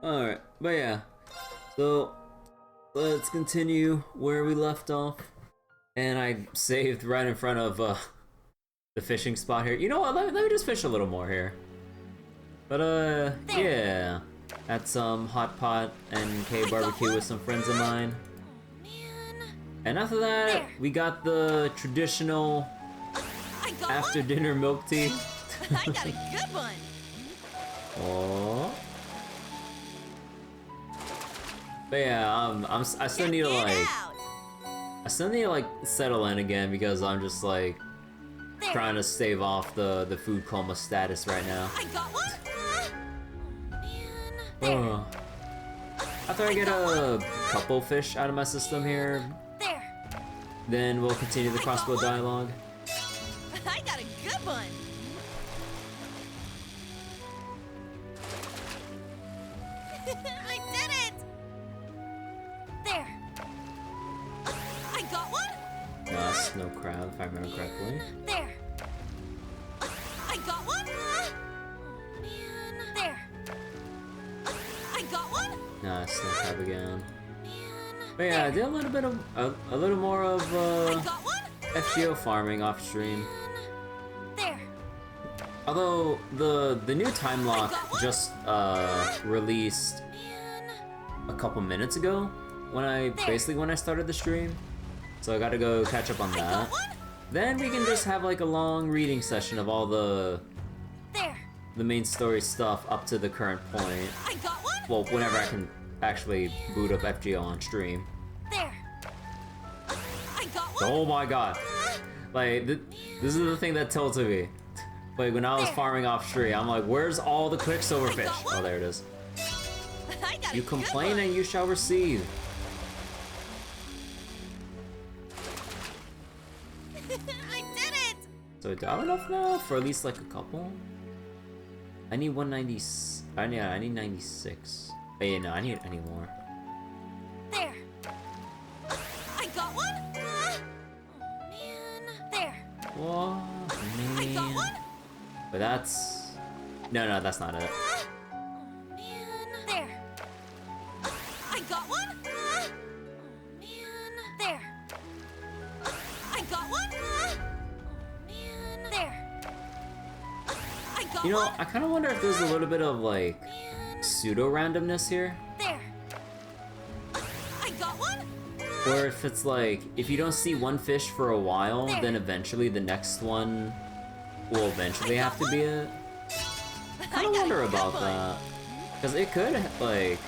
Alright, but yeah. So, let's continue where we left off. And I saved right in front of the fishing spot here. You know what, let me just fish a little more here. But yeah. Had some hot pot and K-barbecue with some friends of mine. And after that, we got the traditional after dinner milk tea. I got a good one. Oh. But yeah, I still need to like settle in again because I'm just like trying to stave off the food coma status right now. I got one. Oh. After I get a couple fish out of my system here, then we'll continue the crossbow dialogue. I got a good one. I did it. There. I got one. Snow crab, if I remember correctly. There. I got one. There. I got one. Snow crab again. But yeah, I did a little bit of a little more of FGO farming off stream. There. Although the new time lock just released a couple minutes ago when I started the stream. So I gotta go catch up on that. Then we can just have like a long reading session of all the main story stuff up to the current point. Well, whenever I can actually boot up FGO on stream. Oh my god. Like, this is the thing that tilted me. Like, when I was farming off stream, I'm like, where's all the quicksilver fish? Oh, there it is. You complain and you shall receive. I did it! So do I have enough now for at least like a couple? I need 190. I need 96. Oh, yeah, no, I need more. There. I got one. Man. There. Whoa, man. I got one. But that's... No, that's not it. Man. There. I got one. Man. There. I got one. Man. There. I got You know, one. I kind of wonder if there's a little bit of like pseudo randomness here, There. I got one. or if it's like if you don't see one fish for a while, then eventually the next one will eventually have to be it. I kind of wonder about that, because it could like,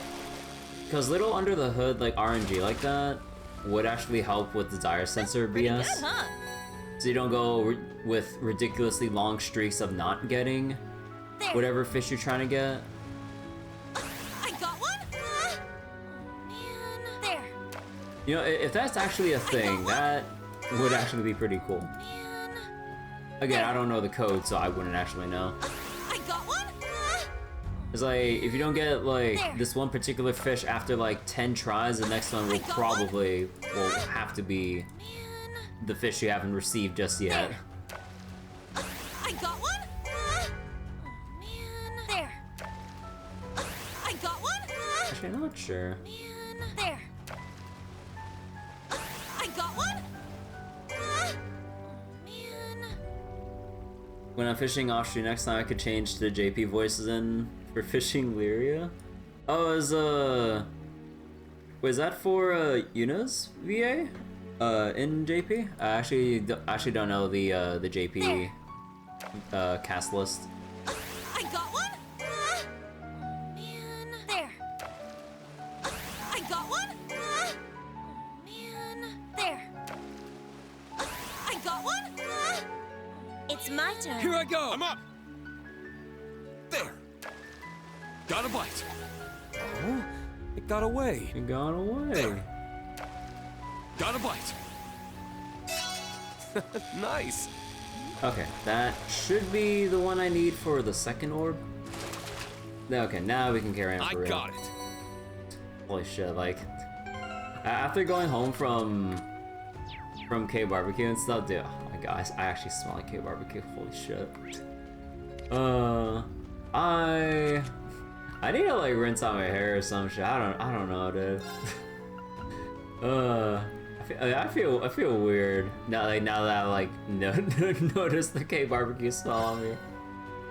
because little under the hood like RNG like that would actually help with the dire sensor BS. Good, huh? So you don't go with ridiculously long streaks of not getting whatever fish you're trying to get. I got one. Man. There. You know, if that's actually a thing, that would actually be pretty cool. Man. Again, I don't know the code, so I wouldn't actually know. I got one. It's like, if you don't get, like, this one particular fish after, like, 10 tries, the next one will probably, will have to be the fish you haven't received just yet. I got one. Man. There. I got one. Actually, I'm not sure. Man. There. I got one. Man. When I'm fishing offstream next time, I could change the JP voices in for fishing Lyria. Oh, wait, is that for Yuna's VA? In JP? I actually don't know the JP cast list. I got one. Man. There. I got one. Man. There. I got one. It's my turn. Here I go! I'm up! There! Got a bite! Oh, it got away. It got away. There. Got a bite! Nice! Okay, that should be the one I need for the second orb. Okay, now we can carry on for real. I got it! Holy shit, like... After going home from K-barbecue and stuff, dude, oh my god, I actually smell like K-barbecue, holy shit. I I need to like rinse out my hair or some shit. I don't know, dude. I feel weird now that I like notice the K barbecue smell on me.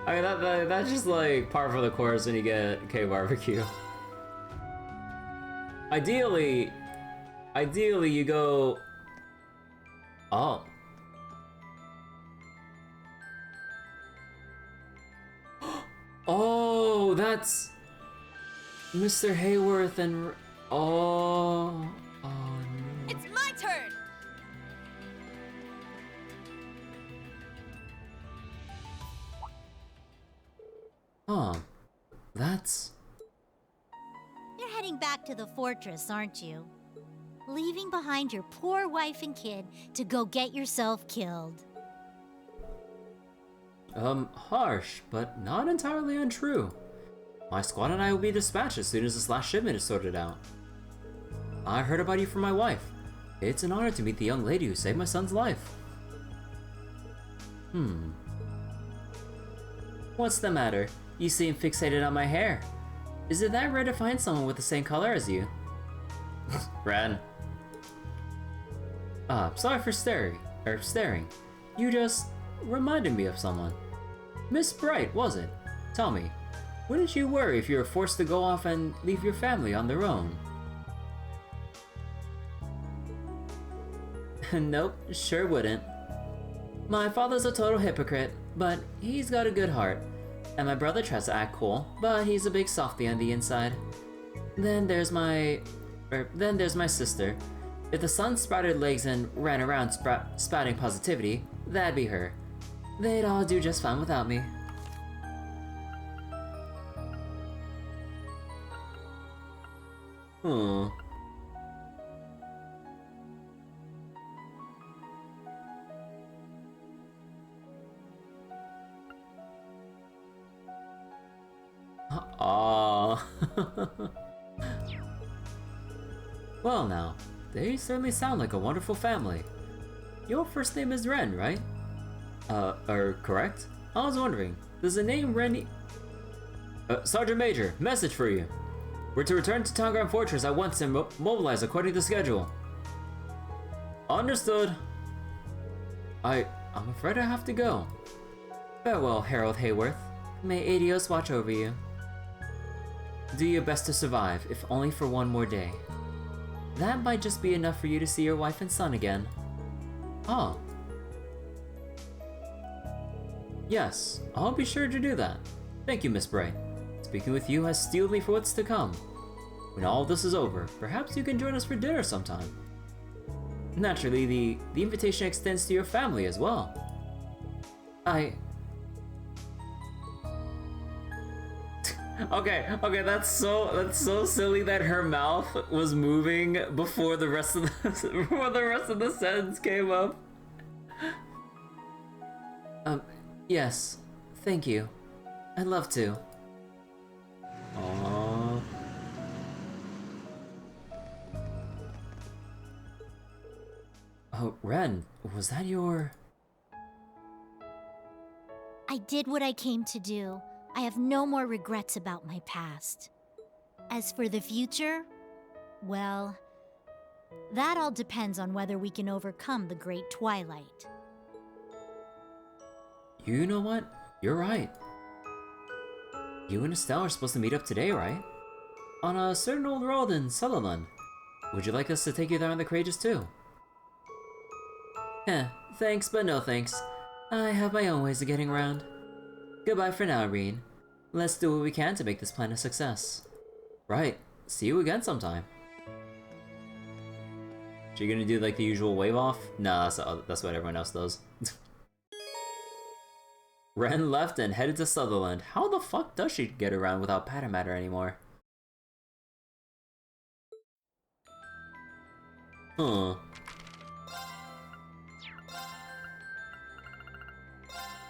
I mean that's just like par for the course when you get K barbecue. Ideally you go. Oh. Oh, that's Mr. Hayworth and oh no. It's my turn! Huh. That's... You're heading back to the fortress, aren't you? Leaving behind your poor wife and kid to go get yourself killed. Harsh, but not entirely untrue. My squad and I will be dispatched as soon as this last shipment is sorted out. I heard about you from my wife. It's an honor to meet the young lady who saved my son's life. What's the matter? You seem fixated on my hair. Is it that rare to find someone with the same color as you? Ren. Sorry for staring. You just reminded me of someone. Miss Bright, was it? Tell me, wouldn't you worry if you were forced to go off and leave your family on their own? Nope, sure wouldn't. My father's a total hypocrite, but he's got a good heart. And my brother tries to act cool, but he's a big softie on the inside. Then there's my sister. If the sun sprouted legs and ran around spouting positivity, that'd be her. They'd all do just fine without me. Aww. Well now, they certainly sound like a wonderful family. Your first name is Ren, right? Correct? I was wondering, does the name Ren... Sergeant Major, message for you. We're to return to Tangram Fortress at once and mobilize according to schedule. Understood. I'm afraid I have to go. Farewell, Harold Hayworth. May Adios watch over you. Do your best to survive, if only for one more day. That might just be enough for you to see your wife and son again. Oh. Yes, I'll be sure to do that. Thank you, Miss Bright. Speaking with you has steeled me for what's to come. When all this is over, perhaps you can join us for dinner sometime. Naturally, the invitation extends to your family as well. Okay, that's so silly that her mouth was moving before the rest of the sentence came up. Yes, thank you. I'd love to. Aww. Oh, Ren, was that your... I did what I came to do. I have no more regrets about my past. As for the future, well, that all depends on whether we can overcome the Great Twilight. You know what? You're right. You and Estelle are supposed to meet up today, right? On a certain old road in Sutherland. Would you like us to take you there on the Courageous too? Thanks, but no thanks. I have my own ways of getting around. Goodbye for now, Reen. Let's do what we can to make this plan a success. Right. See you again sometime. She gonna do like the usual wave off? Nah, that's what everyone else does. Ren left and headed to Sutherland. How the fuck does she get around without Patter Matter anymore? Huh.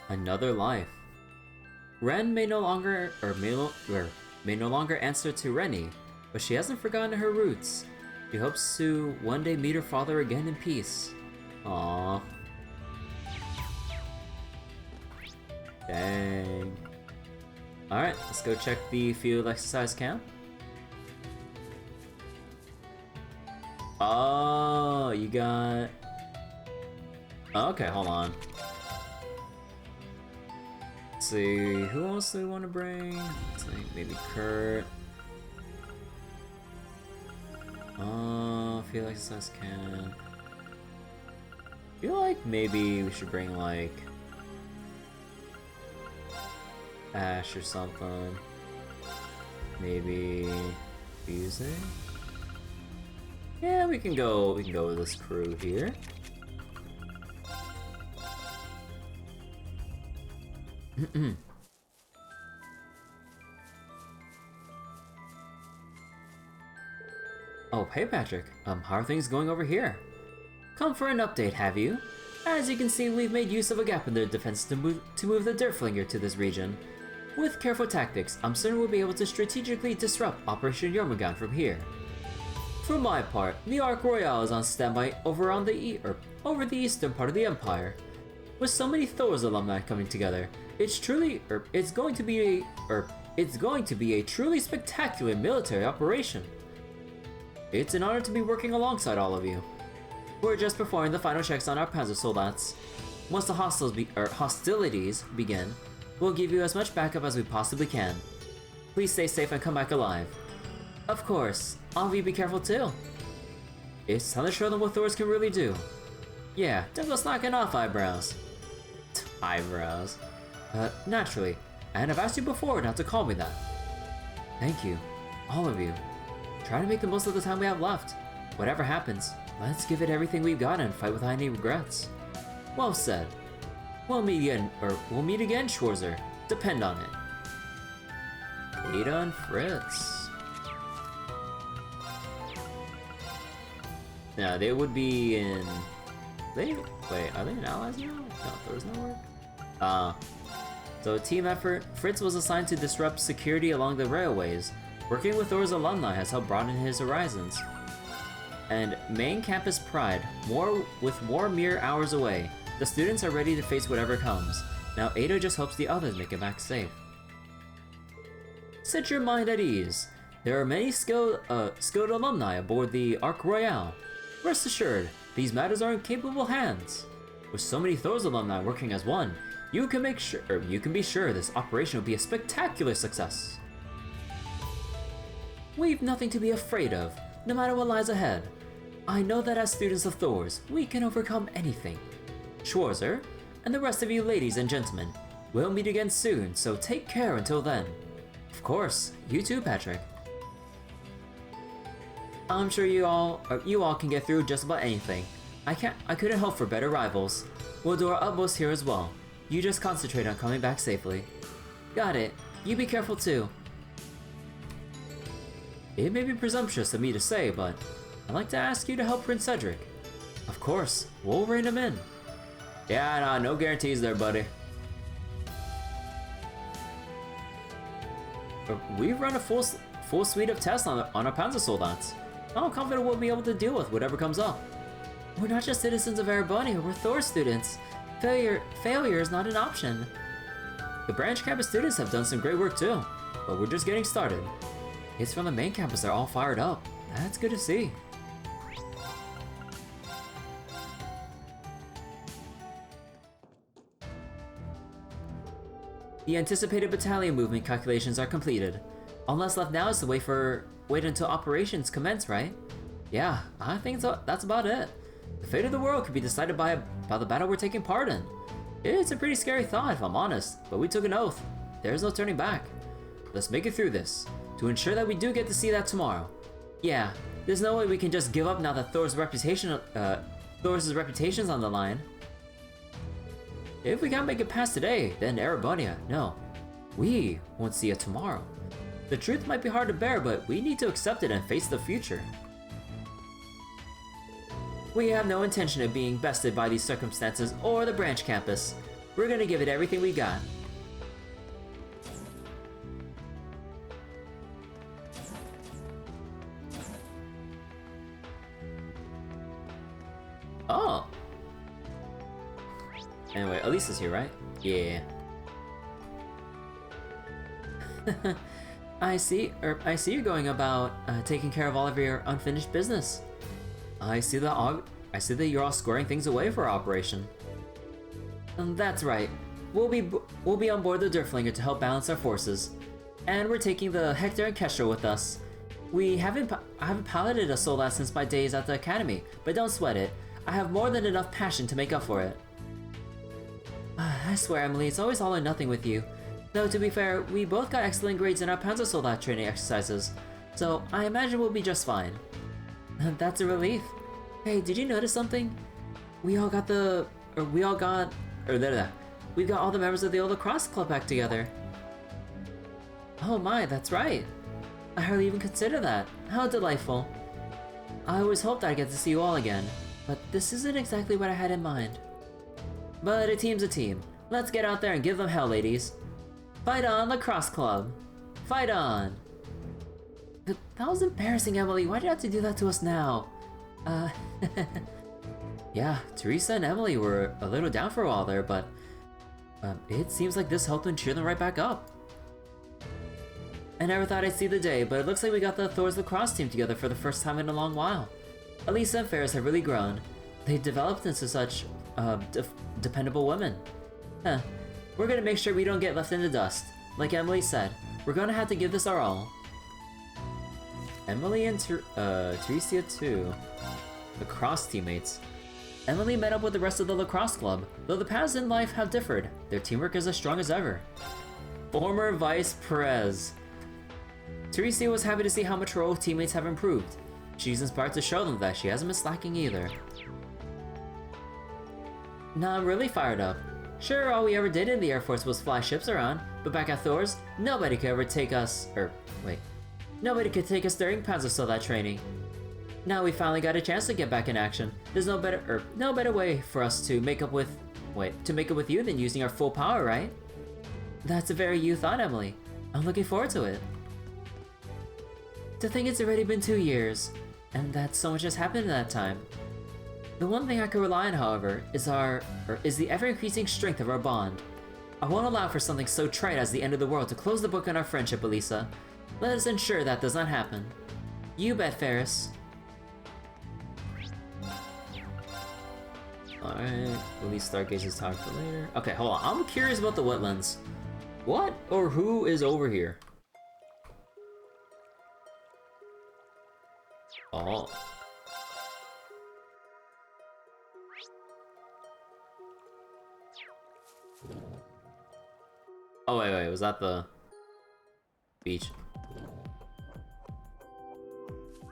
Another life. Ren may no longer answer to Rennie, but she hasn't forgotten her roots. She hopes to one day meet her father again in peace. Aww. Dang. Alright, let's go check the field exercise camp. Oh, you got... Okay, hold on. Let's see, who else do we want to bring? Let's see, maybe Kurt. Field exercise camp. I feel like maybe we should bring like Ash or something. Maybe music. Yeah, we can go with this crew here. Oh, hey Patrick. How are things going over here? Come for an update, have you? As you can see, we've made use of a gap in their defense to move the Dirtflinger to this region. With careful tactics, I'm certain we'll be able to strategically disrupt Operation Jormungand from here. For my part, the Ark Royale is on standby over the eastern part of the Empire. With so many Thor's alumni coming together, it's going to be a truly spectacular military operation. It's an honor to be working alongside all of you. We're just performing the final checks on our Panzer Soldats. Once the hostilities begin, we'll give you as much backup as we possibly can. Please stay safe and come back alive. Of course, all of you be careful too. It's time to show them what Thors can really do. Yeah, don't go slacking off, eyebrows. Eyebrows. Naturally, and I've asked you before not to call me that. Thank you, all of you. Try to make the most of the time we have left. Whatever happens, let's give it everything we've got and fight without any regrets. Well said. We'll meet again, Schwarzer. Depend on it. Ada and Fritz. Now they would be in. Wait, are they in allies now? No, Thor's not work. So team effort. Fritz was assigned to disrupt security along the railways. Working with Thor's alumni has helped broaden his horizons. And main campus pride, with more mere hours away. The students are ready to face whatever comes. Now Ada just hopes the others make it back safe. Set your mind at ease. There are many skilled alumni aboard the Ark Royale. Rest assured, these matters are in capable hands. With so many Thor's alumni working as one, you can be sure this operation will be a spectacular success. We've nothing to be afraid of, no matter what lies ahead. I know that as students of Thor's, we can overcome anything. Schwarzer, and the rest of you ladies and gentlemen, we'll meet again soon, so take care until then. Of course, you too, Patrick. I'm sure you all can get through just about anything. I couldn't hope for better rivals. We'll do our utmost here as well. You just concentrate on coming back safely. Got it. You be careful too. It may be presumptuous of me to say, but I'd like to ask you to help Prince Cedric. Of course, we'll rein him in. Yeah, no guarantees there, buddy. We've run a full suite of tests on our Panzer Soldats. I'm confident we'll be able to deal with whatever comes up. We're not just citizens of Erebania, we're Thor students. Failure is not an option. The branch campus students have done some great work too, but we're just getting started. Kids from the main campus are all fired up. That's good to see. The anticipated battalion movement calculations are completed. All that's left now is to wait until operations commence, right? Yeah, I think that's about it. The fate of the world could be decided by the battle we're taking part in. It's a pretty scary thought, if I'm honest, but we took an oath. There's no turning back. Let's make it through this, to ensure that we do get to see that tomorrow. Yeah, there's no way we can just give up now that Thor's reputation's on the line. If we can't make it past today, then Erebania, no. We won't see it tomorrow. The truth might be hard to bear, but we need to accept it and face the future. We have no intention of being bested by these circumstances or the branch campus. We're gonna give it everything we got. Oh! Anyway, Elisa's here, right? Yeah. I see you're going about taking care of all of your unfinished business. I see that you're all squaring things away for our operation. That's right. We'll be on board the Durflinger to help balance our forces, and we're taking the Hector and Kestra with us. I haven't piloted a Solat since my days at the academy, but don't sweat it. I have more than enough passion to make up for it. I swear, Emily, it's always all or nothing with you. Though, to be fair, we both got excellent grades in our Panzer Soldat training exercises, so I imagine we'll be just fine. That's a relief. Hey, did you notice something? We've got all the members of the old lacrosse club back together. Oh my, that's right. I hardly even considered that. How delightful. I always hoped I'd get to see you all again, but this isn't exactly what I had in mind. But a team's a team. Let's get out there and give them hell, ladies. Fight on, lacrosse club. Fight on. That was embarrassing, Emily. Why'd you have to do that to us now? Yeah, Teresa and Emily were a little down for a while there, but it seems like this helped them cheer them right back up. I never thought I'd see the day, but it looks like we got the Thor's lacrosse team together for the first time in a long while. Elisa and Ferris have really grown. They've developed into such dependable women. Huh. We're gonna make sure we don't get left in the dust. Like Emily said, we're gonna have to give this our all. Emily and Teresa too. Lacrosse teammates. Emily met up with the rest of the lacrosse club. Though the paths in life have differed, their teamwork is as strong as ever. Former Vice Perez. Teresa was happy to see how much her old teammates have improved. She's inspired to show them that she hasn't been slacking either. Now I'm really fired up. Sure, all we ever did in the Air Force was fly ships around, but back at Thor's, nobody could ever take us, nobody could take us during Panzer Soldat training. Now we finally got a chance to get back in action. There's no better way for us to make up with you than using our full power, right? That's a very you thought, Emily. I'm looking forward to it. To think it's already been 2 years, and that so much has happened in that time. The one thing I can rely on, however, is the ever-increasing strength of our bond. I won't allow for something so trite as the end of the world to close the book on our friendship, Elisa. Let us ensure that does not happen. You bet, Ferris. Alright, release Stargaze's talk for later. Okay, hold on. I'm curious about the wetlands. What or who is over here? Oh. Oh, wait, was that the beach?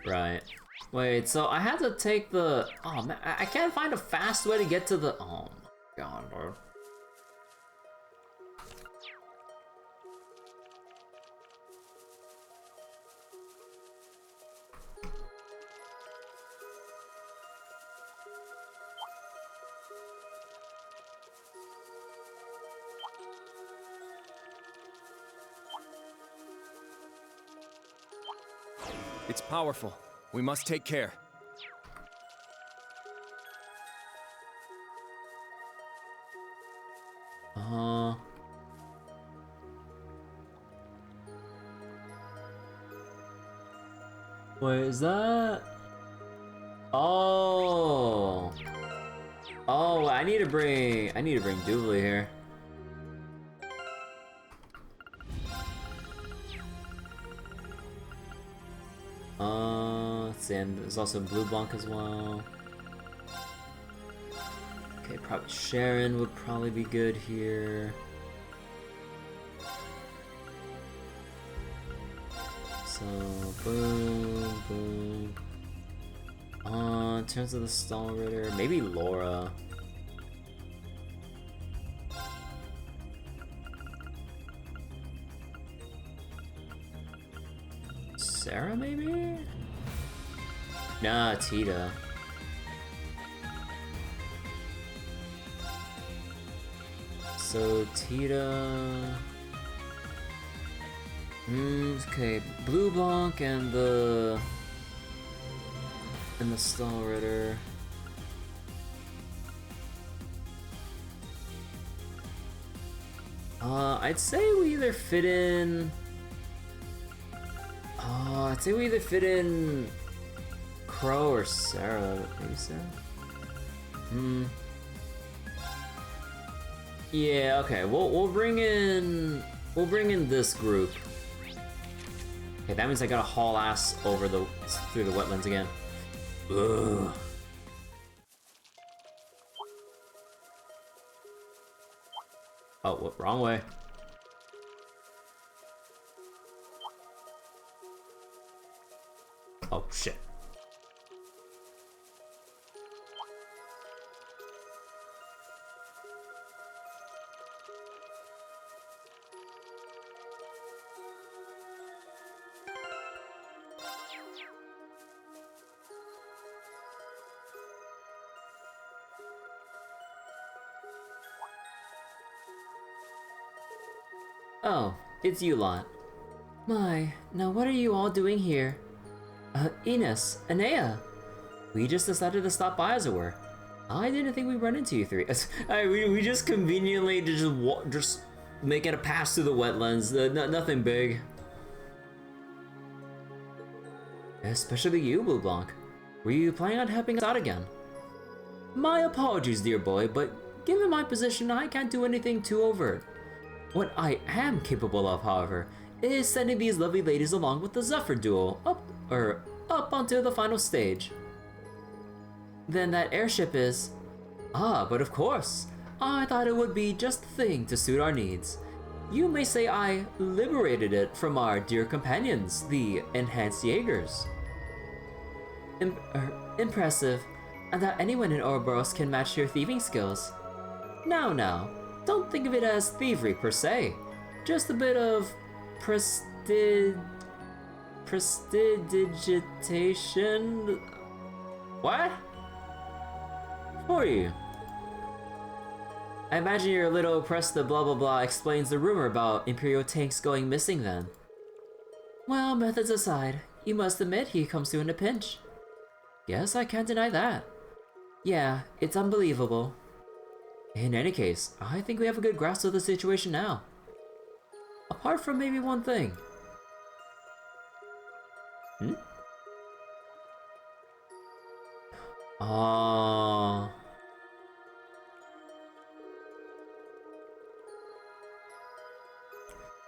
Right. Wait, so I had to take the... Oh, man, I can't find a fast way to get to the... Oh, my God, bro. It's powerful. We must take care. Wait, is that... Oh. Oh, I need to bring Doobly here. And there's also Bleublanc as well. Okay, probably Sharon would probably be good here. So, boom, boom. In terms of the Stahlritter, maybe Laura. Sarah, maybe? Nah, Tita. So, Tita... okay, Bleublanc and the Stahlritter. I'd say we either fit in... I'd say we either fit in Crow or Sarah. Maybe Sarah? Yeah, okay. We'll bring in this group. Okay, that means I gotta haul ass over through the wetlands again. Ugh. Oh, what? Wrong way. Oh, shit. Oh, it's you lot. My, now what are you all doing here? Ines, Anea. We just decided to stop by, as it were. I didn't think we'd run into you three. We just conveniently just making a pass through the wetlands. Nothing big. Especially you, Bleublanc. Were you planning on helping us out again? My apologies, dear boy, but given my position, I can't do anything too overt. What I am capable of, however, is sending these lovely ladies along with the Zephyr duo up onto the final stage. Then that airship is... Ah, but of course, I thought it would be just the thing to suit our needs. You may say I liberated it from our dear companions, the Enhanced Jaegers. Impressive, and that anyone in Ouroboros can match your thieving skills. Now, don't think of it as thievery per se, just a bit of prestidigitation. What? For you. I imagine your little presta blah blah blah explains the rumor about Imperial tanks going missing then. Well, methods aside, you must admit he comes through in a pinch. Yes, I can't deny that. Yeah, it's unbelievable. In any case, I think we have a good grasp of the situation now. Apart from maybe one thing.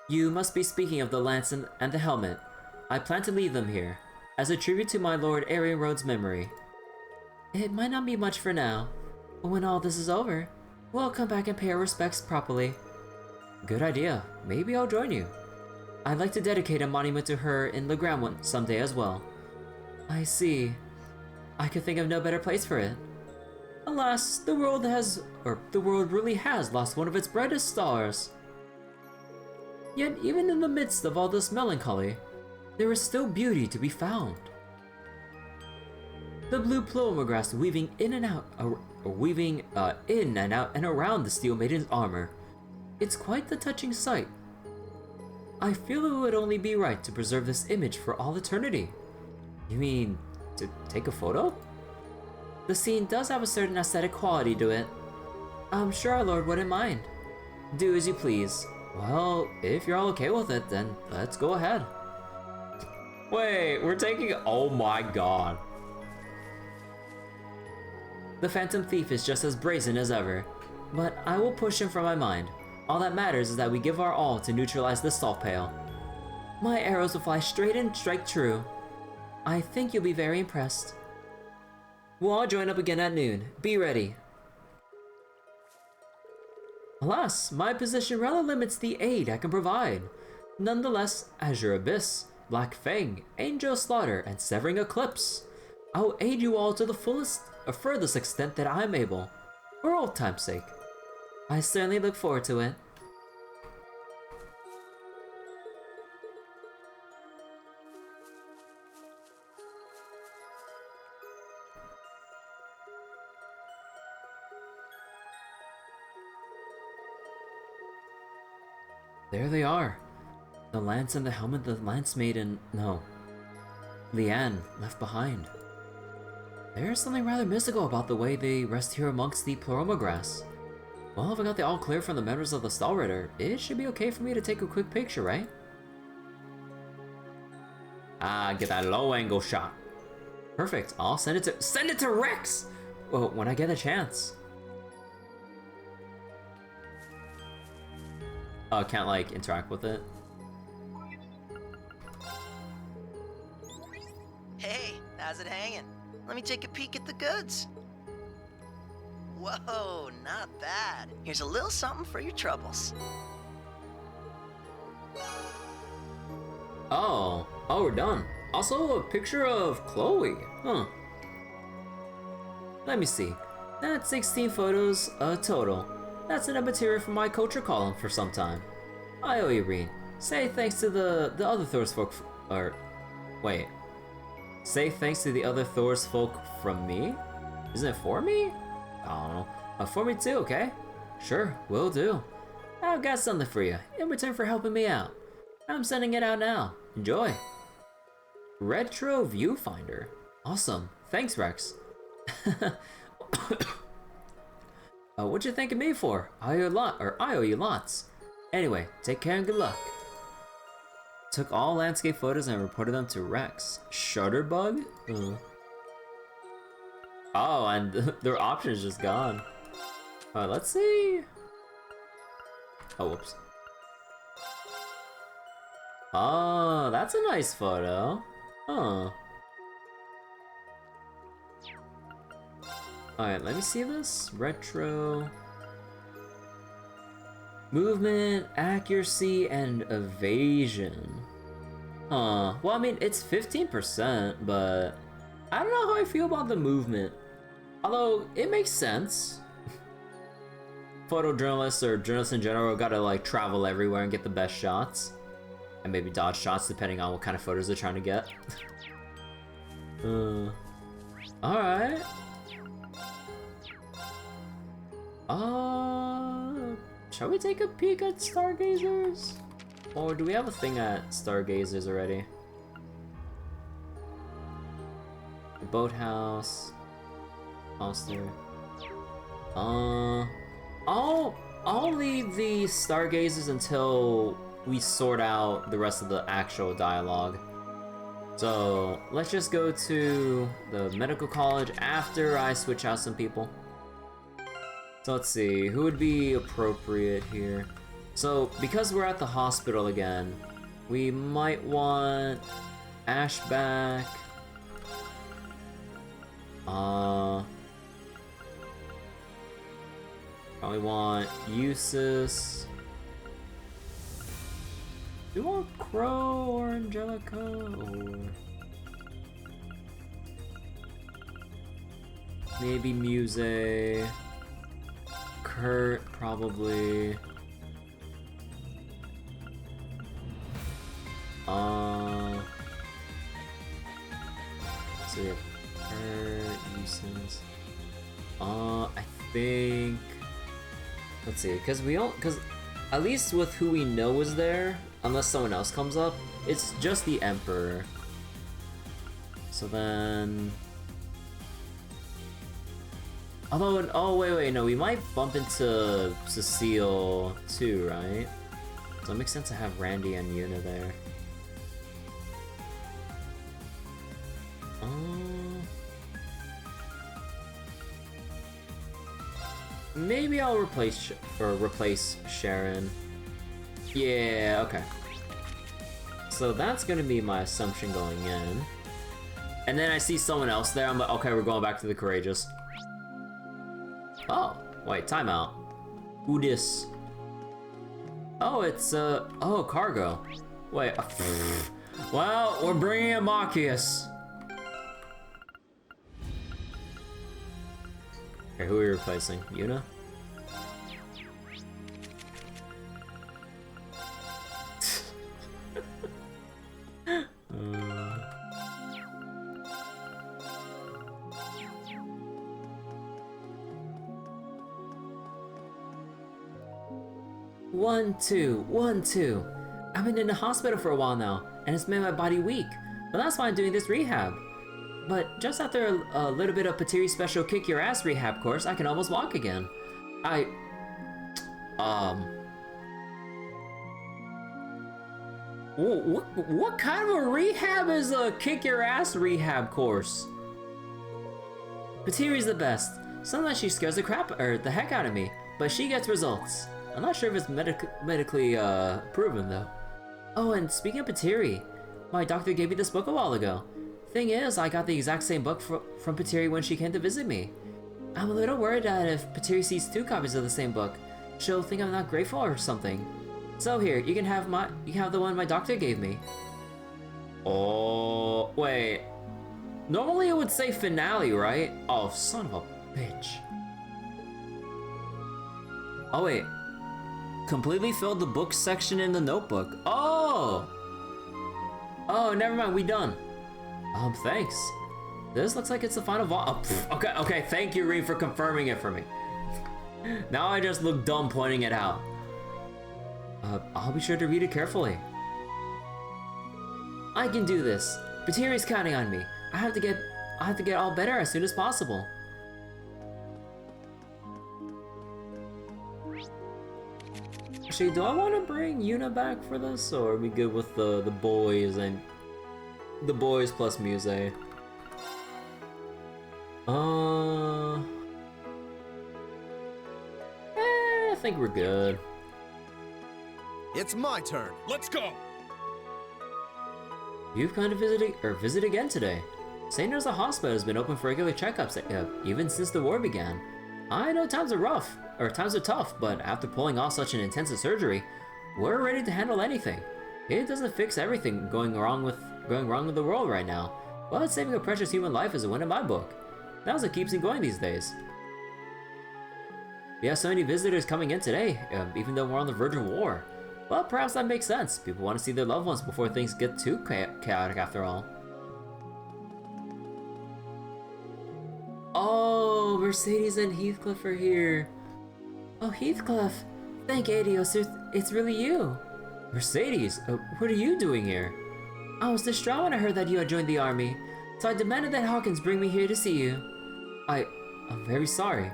You must be speaking of the lance and the helmet. I plan to leave them here, as a tribute to my Lord Arian Rhodes' memory. It might not be much for now, but when all this is over, we'll come back and pay our respects properly. Good idea. Maybe I'll join you. I'd like to dedicate a monument to her in Legram someday as well. I see. I could think of no better place for it. Alas, the world really has lost one of its brightest stars. Yet even in the midst of all this melancholy, there is still beauty to be found. The blue plumagras weaving in and out and around the Steel Maiden's armor. It's quite the touching sight. I feel it would only be right to preserve this image for all eternity. You mean, to take a photo? The scene does have a certain aesthetic quality to it. I'm sure our Lord wouldn't mind. Do as you please. Well, if you're all okay with it, then let's go ahead. Wait, we're taking... Oh my god. The Phantom Thief is just as brazen as ever, but I will push him from my mind. All that matters is that we give our all to neutralize the salt pail. My arrows will fly straight and strike true. I think you'll be very impressed. We'll all join up again at noon. Be ready. Alas, my position rather limits the aid I can provide. Nonetheless, Azure Abyss, Black Fang, Angel Slaughter, and Severing Eclipse. I'll aid you all to the fullest or furthest extent that I'm able, for old time's sake. I certainly look forward to it. There they are. The lance and the helmet the Lance Maiden, no, Leanne left behind. There's something rather mystical about the way they rest here amongst the plumagras. Well, if I got the all clear from the members of the Stahlritter, it should be okay for me to take a quick picture, right? Ah, get that low angle shot. Perfect. I'll send it to Rex. Well, when I get a chance. Oh, can't like interact with it. Hey, how's it hanging? Let me take a peek at the goods. Whoa, not bad. Here's a little something for your troubles. Oh, we're done. Also, a picture of Chloe. Huh. Let me see. That's 16 photos total. That's enough material for my culture column for some time. I owe you, Reen. Say thanks to the other Thor's folk, wait. Say thanks to the other Thor's folk from me? Isn't it for me? I don't know. For me too, okay? Sure, will do. I've got something for you, in return for helping me out. I'm sending it out now. Enjoy. Retro Viewfinder. Awesome. Thanks, Rex. What'd you think of me for? I owe you lots. Anyway, take care and good luck. Took all landscape photos and reported them to Rex. Shutterbug? Oh, and their option is just gone. Alright, let's see. Oh, whoops. Oh, that's a nice photo. Huh. Alright, let me see this. Retro. Movement, accuracy, and evasion. Huh. Well, I mean, it's 15%, but I don't know how I feel about the movement. Although, it makes sense. Photojournalists or journalists in general gotta like travel everywhere and get the best shots. And maybe dodge shots depending on what kind of photos they're trying to get. Alright. Shall we take a peek at Stargazers? Or do we have a thing at Stargazers already? The boathouse. Monster. I'll leave the Stargazers until we sort out the rest of the actual dialogue. So let's just go to the medical college after I switch out some people. So let's see, who would be appropriate here? So because we're at the hospital again, we might want Ash back. Probably want Eustace. Do you want Crow or Angelica or maybe Muse? Kurt probably. So we have Kurt, Eustace. I think. Let's see, because at least with who we know is there, unless someone else comes up, it's just the Emperor. So then... Although, oh wait, no, we might bump into Cecile too, right? So it makes sense to have Randy and Yuna there. Maybe I'll replace Sharon. Yeah, okay. So that's gonna be my assumption going in. And then I see someone else there, I'm like, okay, we're going back to the Courageous. Oh, wait, timeout. Who dis? Oh, it's, oh, cargo. Wait, well, we're bringing in Marcus. Okay, who are we replacing? Yuna? One, two. I've been in the hospital for a while now, and it's made my body weak. But that's why I'm doing this rehab. But just after a little bit of Patiri Special Kick Your Ass rehab course, I can almost walk again. What kind of a rehab is a kick your ass rehab course? Patiri's the best. Sometimes she scares the heck out of me, but she gets results. I'm not sure if it's medically proven though. Oh, and speaking of Patiri, my doctor gave me this book a while ago. Thing is, I got the exact same book from Patiri when she came to visit me. I'm a little worried that if Patiri sees 2 copies of the same book, she'll think I'm not grateful or something. So here, you can have the one my doctor gave me. Oh, wait. Normally it would say finale, right? Oh, son of a bitch. Oh wait. Completely filled the book section in the notebook. Oh! Oh, never mind, we done. Thanks. This looks like it's the final okay, thank you, Reed, for confirming it for me. Now I just look dumb pointing it out. I'll be sure to read it carefully. I can do this. Patiri's counting on me. I have to get all better as soon as possible. Actually, do I want to bring Yuna back for this, or are we good with the boys and the boys plus Muse? I think we're good. It's my turn. Let's go! You've come to visit again today. St. Ursula Hospital has been open for regular checkups even since the war began. I know times are tough, but after pulling off such an intensive surgery, we're ready to handle anything. It doesn't fix everything going wrong with the world right now, but saving a precious human life is a win in my book. That's what keeps me going these days. We have so many visitors coming in today, even though we're on the verge of war. Well, perhaps that makes sense. People want to see their loved ones before things get too chaotic after all. Oh, Mercedes and Heathcliff are here. Oh, Heathcliff. Thank Adios, it's really you. Mercedes, what are you doing here? I was distraught when I heard that you had joined the army, so I demanded that Hawkins bring me here to see you. I'm very sorry.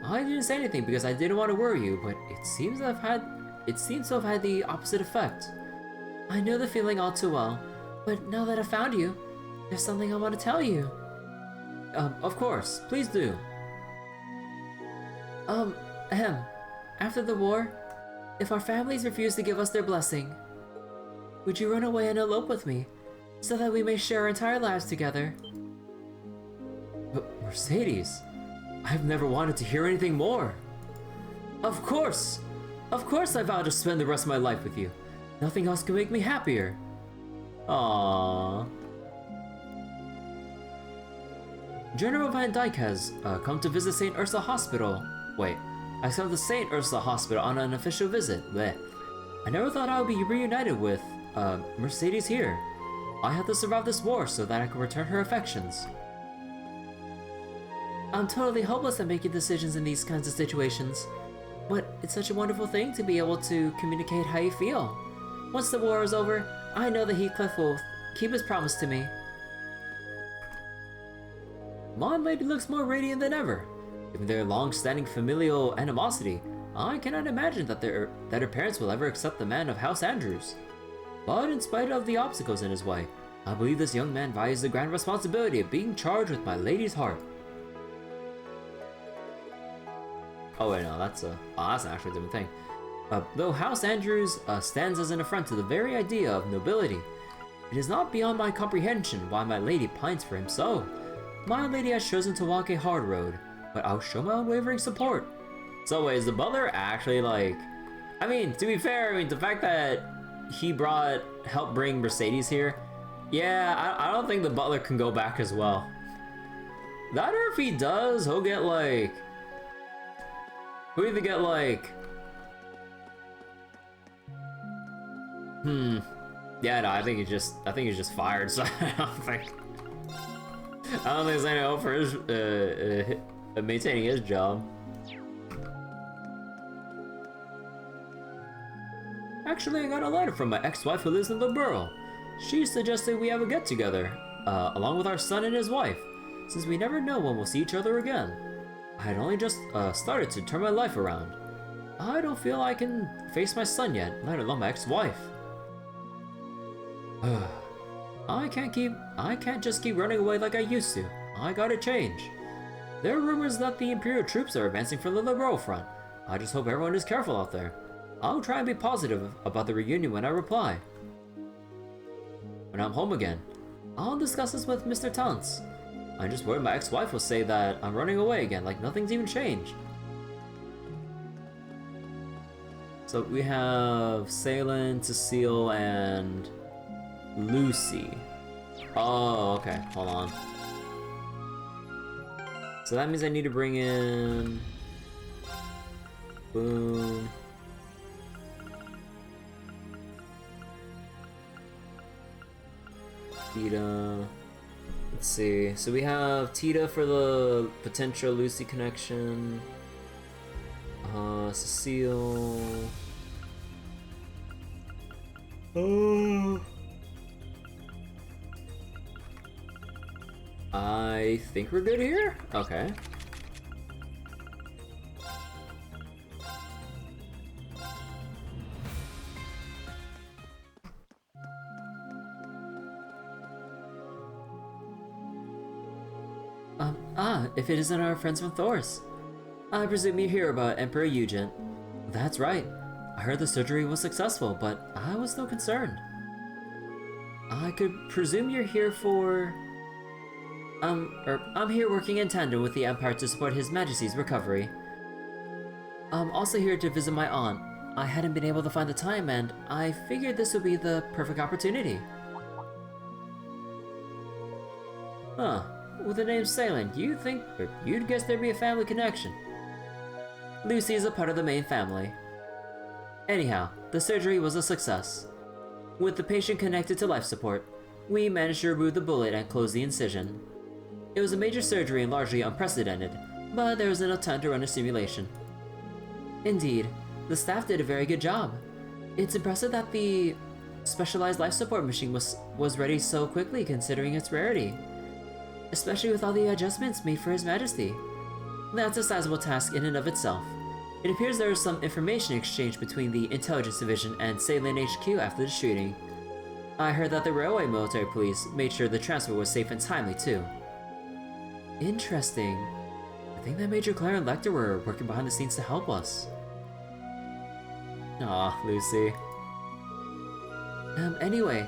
I didn't say anything because I didn't want to worry you, but it seems to have had the opposite effect. I know the feeling all too well, but now that I found you, there's something I want to tell you. Of course, please do. After the war, if our families refuse to give us their blessing, would you run away and elope with me, so that we may share our entire lives together? But Mercedes, I've never wanted to hear anything more. Of course I vow to spend the rest of my life with you. Nothing else can make me happier. Aww. General Van Dyke has come to visit St. Ursula Hospital. Wait, I come to St. Ursula Hospital on an official visit. Bleh. I never thought I would be reunited with Mercedes here. I had to survive this war so that I could return her affections. I'm totally hopeless at making decisions in these kinds of situations, but it's such a wonderful thing to be able to communicate how you feel. Once the war is over, I know that Heathcliff will keep his promise to me. My lady looks more radiant than ever. Given their long-standing familial animosity, I cannot imagine that her parents will ever accept the man of House Andrews. But in spite of the obstacles in his way, I believe this young man values the grand responsibility of being charged with my lady's heart. Oh wait, no, that's actually a different thing. Though House Andrews stands as an affront to the very idea of nobility, it is not beyond my comprehension why my lady pines for him so. My lady has chosen to walk a hard road, but I'll show my unwavering support. So wait, is the butler actually like... I mean, to be fair, the fact that he helped bring Mercedes here, yeah, I don't think the butler can go back as well. That or if he does, he'll get like... He'll either get like... Yeah, no, I think he's just fired, so I don't think there's any hope for his, maintaining his job. Actually, I got a letter from my ex-wife who lives in the borough. She suggested we have a get-together, along with our son and his wife, since we never know when we'll see each other again. I had only just started to turn my life around. I don't feel I can face my son yet, let alone my ex-wife. I can't just keep running away like I used to. I gotta change. There are rumors that the Imperial troops are advancing from the liberal front. I just hope everyone is careful out there. I'll try and be positive about the reunion when I reply. When I'm home again, I'll discuss this with Mr. Tance. I'm just worried my ex-wife will say that I'm running away again, like nothing's even changed. So we have Salen, Cecile, and Lucy. Oh, okay, hold on. So that means I need to bring in... Boom. Tita. Let's see. So we have Tita for the potential Lucy connection. Cecile. Oh. I think we're good here? Okay. If it isn't our friends from Thors. I presume you hear about Emperor Eugen. That's right. I heard the surgery was successful, but I was still concerned. I could presume you're here for... I'm here working in tandem with the Empire to support His Majesty's recovery. I'm also here to visit my aunt. I hadn't been able to find the time, and I figured this would be the perfect opportunity. Huh. With the name Salen, you'd guess there'd be a family connection. Lucy is a part of the main family. Anyhow, the surgery was a success. With the patient connected to life support, we managed to remove the bullet and close the incision. It was a major surgery and largely unprecedented, but there was enough time to run a simulation. Indeed, the staff did a very good job. It's impressive that the specialized life support machine was ready so quickly considering its rarity. Especially with all the adjustments made for His Majesty. That's a sizable task in and of itself. It appears there was some information exchange between the Intelligence Division and Salen HQ after the shooting. I heard that the Railway Military Police made sure the transfer was safe and timely too. Interesting. I think that Major Claire and Lecter were working behind the scenes to help us. Aw, Lucy. Anyway,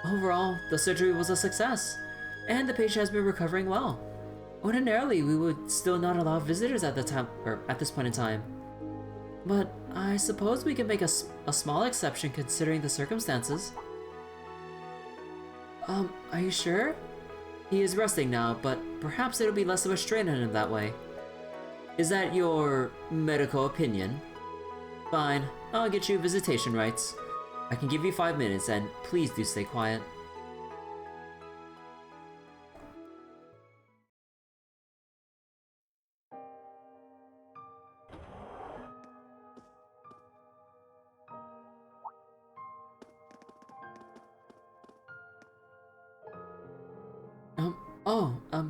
overall, the surgery was a success. And the patient has been recovering well. Ordinarily, we would still not allow visitors at this point in time. But I suppose we can make a small exception considering the circumstances. Are you sure? He is resting now, but perhaps it'll be less of a strain on him that way. Is that your medical opinion? Fine, I'll get you visitation rights. I can give you 5 minutes, and please do stay quiet.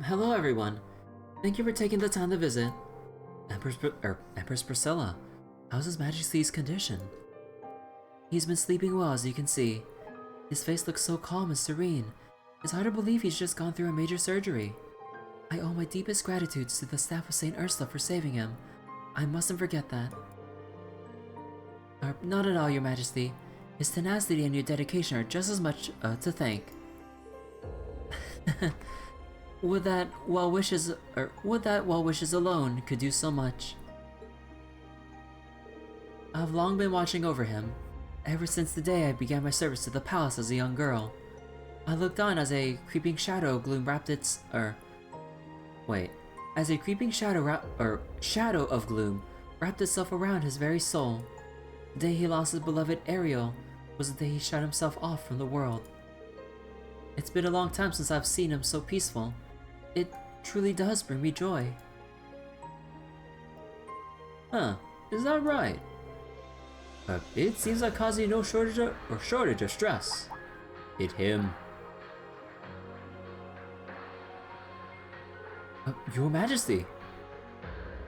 Hello everyone. Thank you for taking the time to visit. Empress Priscilla, how's His Majesty's condition? He's been sleeping well, as you can see. His face looks so calm and serene. It's hard to believe he's just gone through a major surgery. I owe my deepest gratitude to the staff of St. Ursula for saving him. I mustn't forget that. Not at all, Your Majesty. His tenacity and your dedication are just as much to thank. Would that well wishes alone could do so much. I've long been watching over him, ever since the day I began my service to the palace as a young girl. I looked on as a creeping shadow of gloom wrapped itself around his very soul. The day he lost his beloved Ariel was the day he shut himself off from the world. It's been a long time since I've seen him so peaceful. It truly does bring me joy. Huh, is that right? It seems like causing no shortage of stress. Hit him. Your Majesty!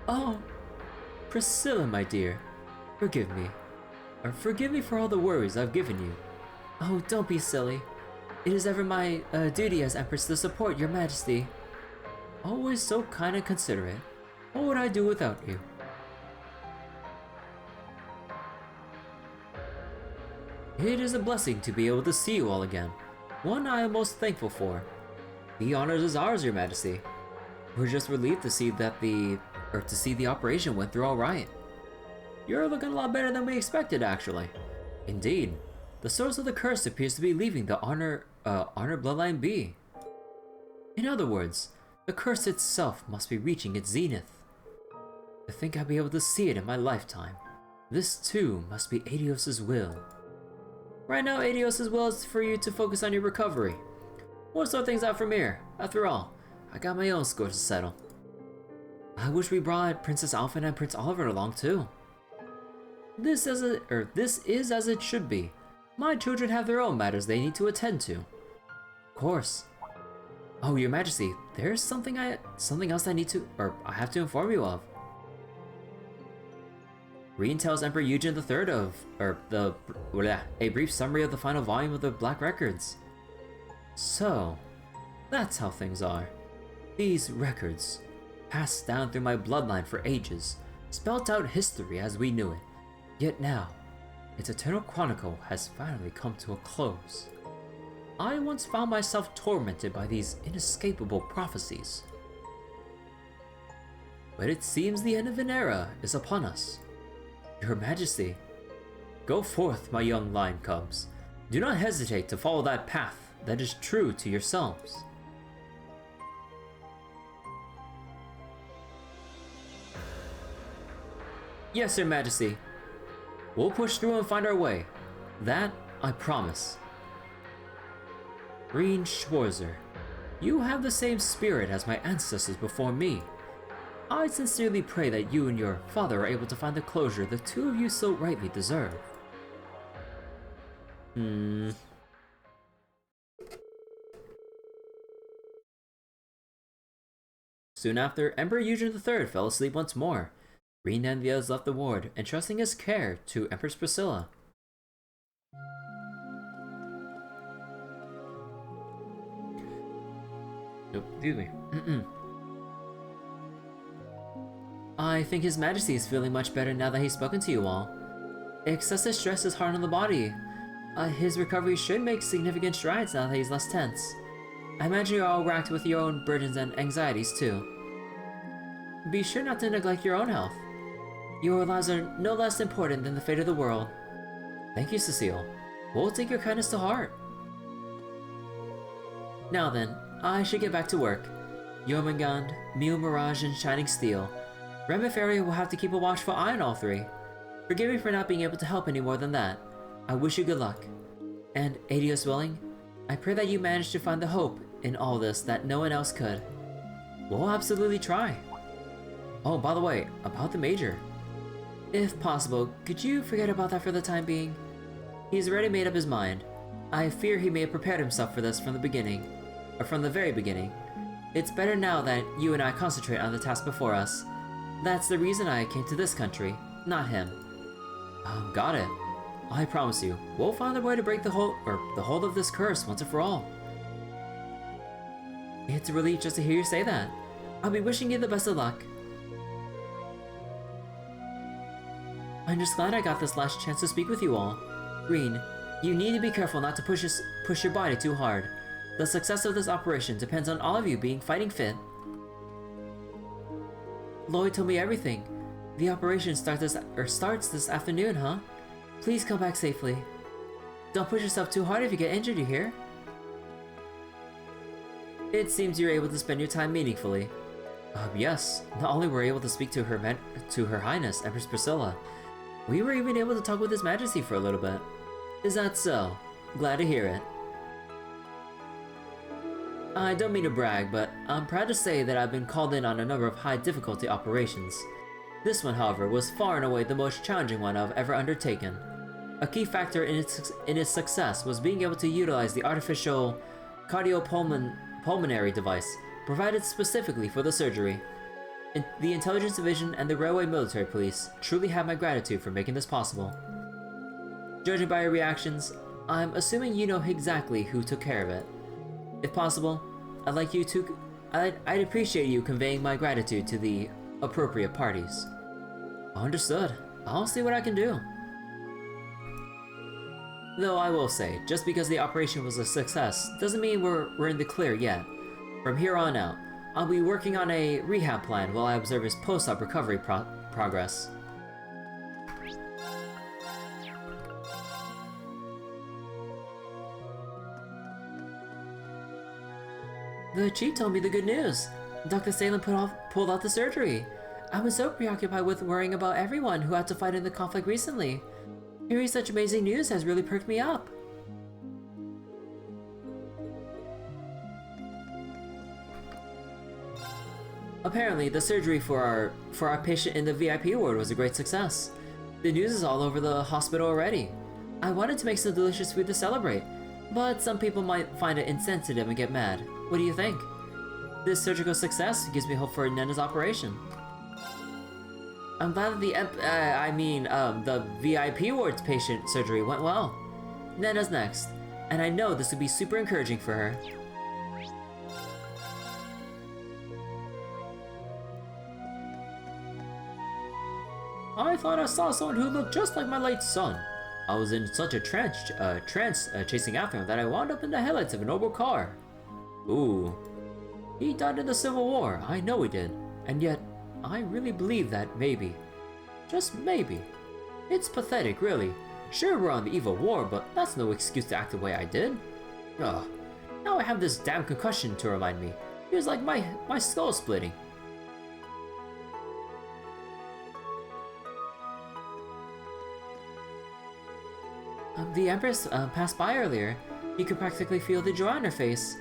Oh, Priscilla, my dear. Forgive me. Forgive me for all the worries I've given you. Oh, don't be silly. It is ever my duty as Empress to support your majesty. Always so kind and considerate. What would I do without you? It is a blessing to be able to see you all again. One I am most thankful for. The honor is ours, your majesty. We're just relieved to see that the operation went through all right. You're looking a lot better than we expected, actually. Indeed, the source of the curse appears to be leaving the honor bloodline be. In other words, the curse itself must be reaching its zenith. I think I'll be able to see it in my lifetime. This too must be Adios's will. Right now, Adios's will is for you to focus on your recovery. We'll sort things out from here. After all, I got my own scores to settle. I wish we brought Princess Alphen and Prince Oliver along too. This is as it should be. My children have their own matters they need to attend to. Of course. Oh, your majesty, there's something else I have to inform you of. Reen tells Emperor Eugen III a brief summary of the final volume of the Black Records. So, that's how things are. These records, passed down through my bloodline for ages, spelt out history as we knew it. Yet now, its eternal chronicle has finally come to a close. I once found myself tormented by these inescapable prophecies. But it seems the end of an era is upon us. Your Majesty, go forth, my young lion cubs. Do not hesitate to follow that path that is true to yourselves. Yes, Your Majesty. We'll push through and find our way. That, I promise. Reen Schwarzer, you have the same spirit as my ancestors before me. I sincerely pray that you and your father are able to find the closure the two of you so rightly deserve. Soon after, Emperor Eugen III fell asleep once more. Reen and the others left the ward, entrusting his care to Empress Priscilla. Nope, excuse me. I think His Majesty is feeling much better now that he's spoken to you all. Excessive stress is hard on the body. His recovery should make significant strides now that he's less tense. I imagine you're all racked with your own burdens and anxieties too. Be sure not to neglect your own health. Your lives are no less important than the fate of the world. Thank you, Cecile. We'll take your kindness to heart. Now then, I should get back to work. Jormungand, Mew Mirage, and Shining Steel. Remiferia will have to keep a watchful eye on all three. Forgive me for not being able to help any more than that. I wish you good luck. And, Adios willing, I pray that you manage to find the hope in all this that no one else could. We'll absolutely try. Oh, by the way, about the Major. If possible, could you forget about that for the time being? He's already made up his mind. I fear he may have prepared himself for this from the very beginning. It's better now that you and I concentrate on the task before us. That's the reason I came to this country, not him. Got it. I promise you, we'll find a way to break the hold of this curse once and for all. It's a relief just to hear you say that. I'll be wishing you the best of luck. I'm just glad I got this last chance to speak with you all. Reen, you need to be careful not to push your body too hard. The success of this operation depends on all of you being fighting fit. Lloyd told me everything. The operation starts this afternoon, huh? Please come back safely. Don't push yourself too hard if you get injured, you hear? It seems you're able to spend your time meaningfully. Yes. Not only were we able to speak to Her Highness, Empress Priscilla, we were even able to talk with His Majesty for a little bit. Is that so? Glad to hear it. I don't mean to brag, but I'm proud to say that I've been called in on a number of high-difficulty operations. This one, however, was far and away the most challenging one I've ever undertaken. A key factor in its success was being able to utilize the artificial cardiopulmonary device provided specifically for the surgery. The Intelligence Division and the Railway Military Police truly have my gratitude for making this possible. Judging by your reactions, I'm assuming you know exactly who took care of it. If possible, I'd appreciate you conveying my gratitude to the appropriate parties. Understood. I'll see what I can do. Though I will say, just because the operation was a success doesn't mean we're in the clear yet. From here on out, I'll be working on a rehab plan while I observe his post-op recovery progress. The chief told me the good news. Dr. Salem pulled off the surgery. I was so preoccupied with worrying about everyone who had to fight in the conflict recently. Hearing such amazing news has really perked me up. Apparently, the surgery for our patient in the VIP ward was a great success. The news is all over the hospital already. I wanted to make some delicious food to celebrate, but some people might find it insensitive and get mad. What do you think? This surgical success gives me hope for Nena's operation. I'm glad that the VIP ward's patient surgery went well. Nena's next, and I know this would be super encouraging for her. I thought I saw someone who looked just like my late son. I was in such a trance chasing after him that I wound up in the headlights of an old car. Ooh. He died in the Civil War, I know he did. And yet, I really believe that maybe. Just maybe. It's pathetic, really. Sure, we're on the eve of war, but that's no excuse to act the way I did. Ugh. Now I have this damn concussion to remind me. Feels like my skull splitting. The Empress passed by earlier. You could practically feel the joy on her face.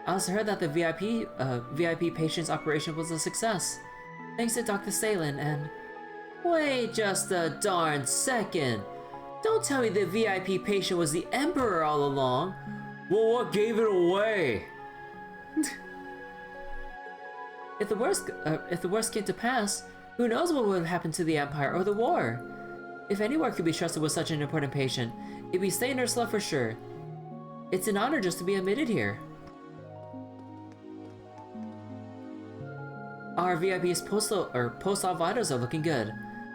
I also heard that the VIP patient's operation was a success. Thanks to Dr. Salem and... Wait just a darn second! Don't tell me the VIP patient was the Emperor all along! Well, what gave it away? If the worst came to pass, who knows what would have happened to the Empire or the war? If anyone could be trusted with such an important patient, it'd be Saint Ursula for sure. It's an honor just to be admitted here. Our VIP's post-op vitals are looking good.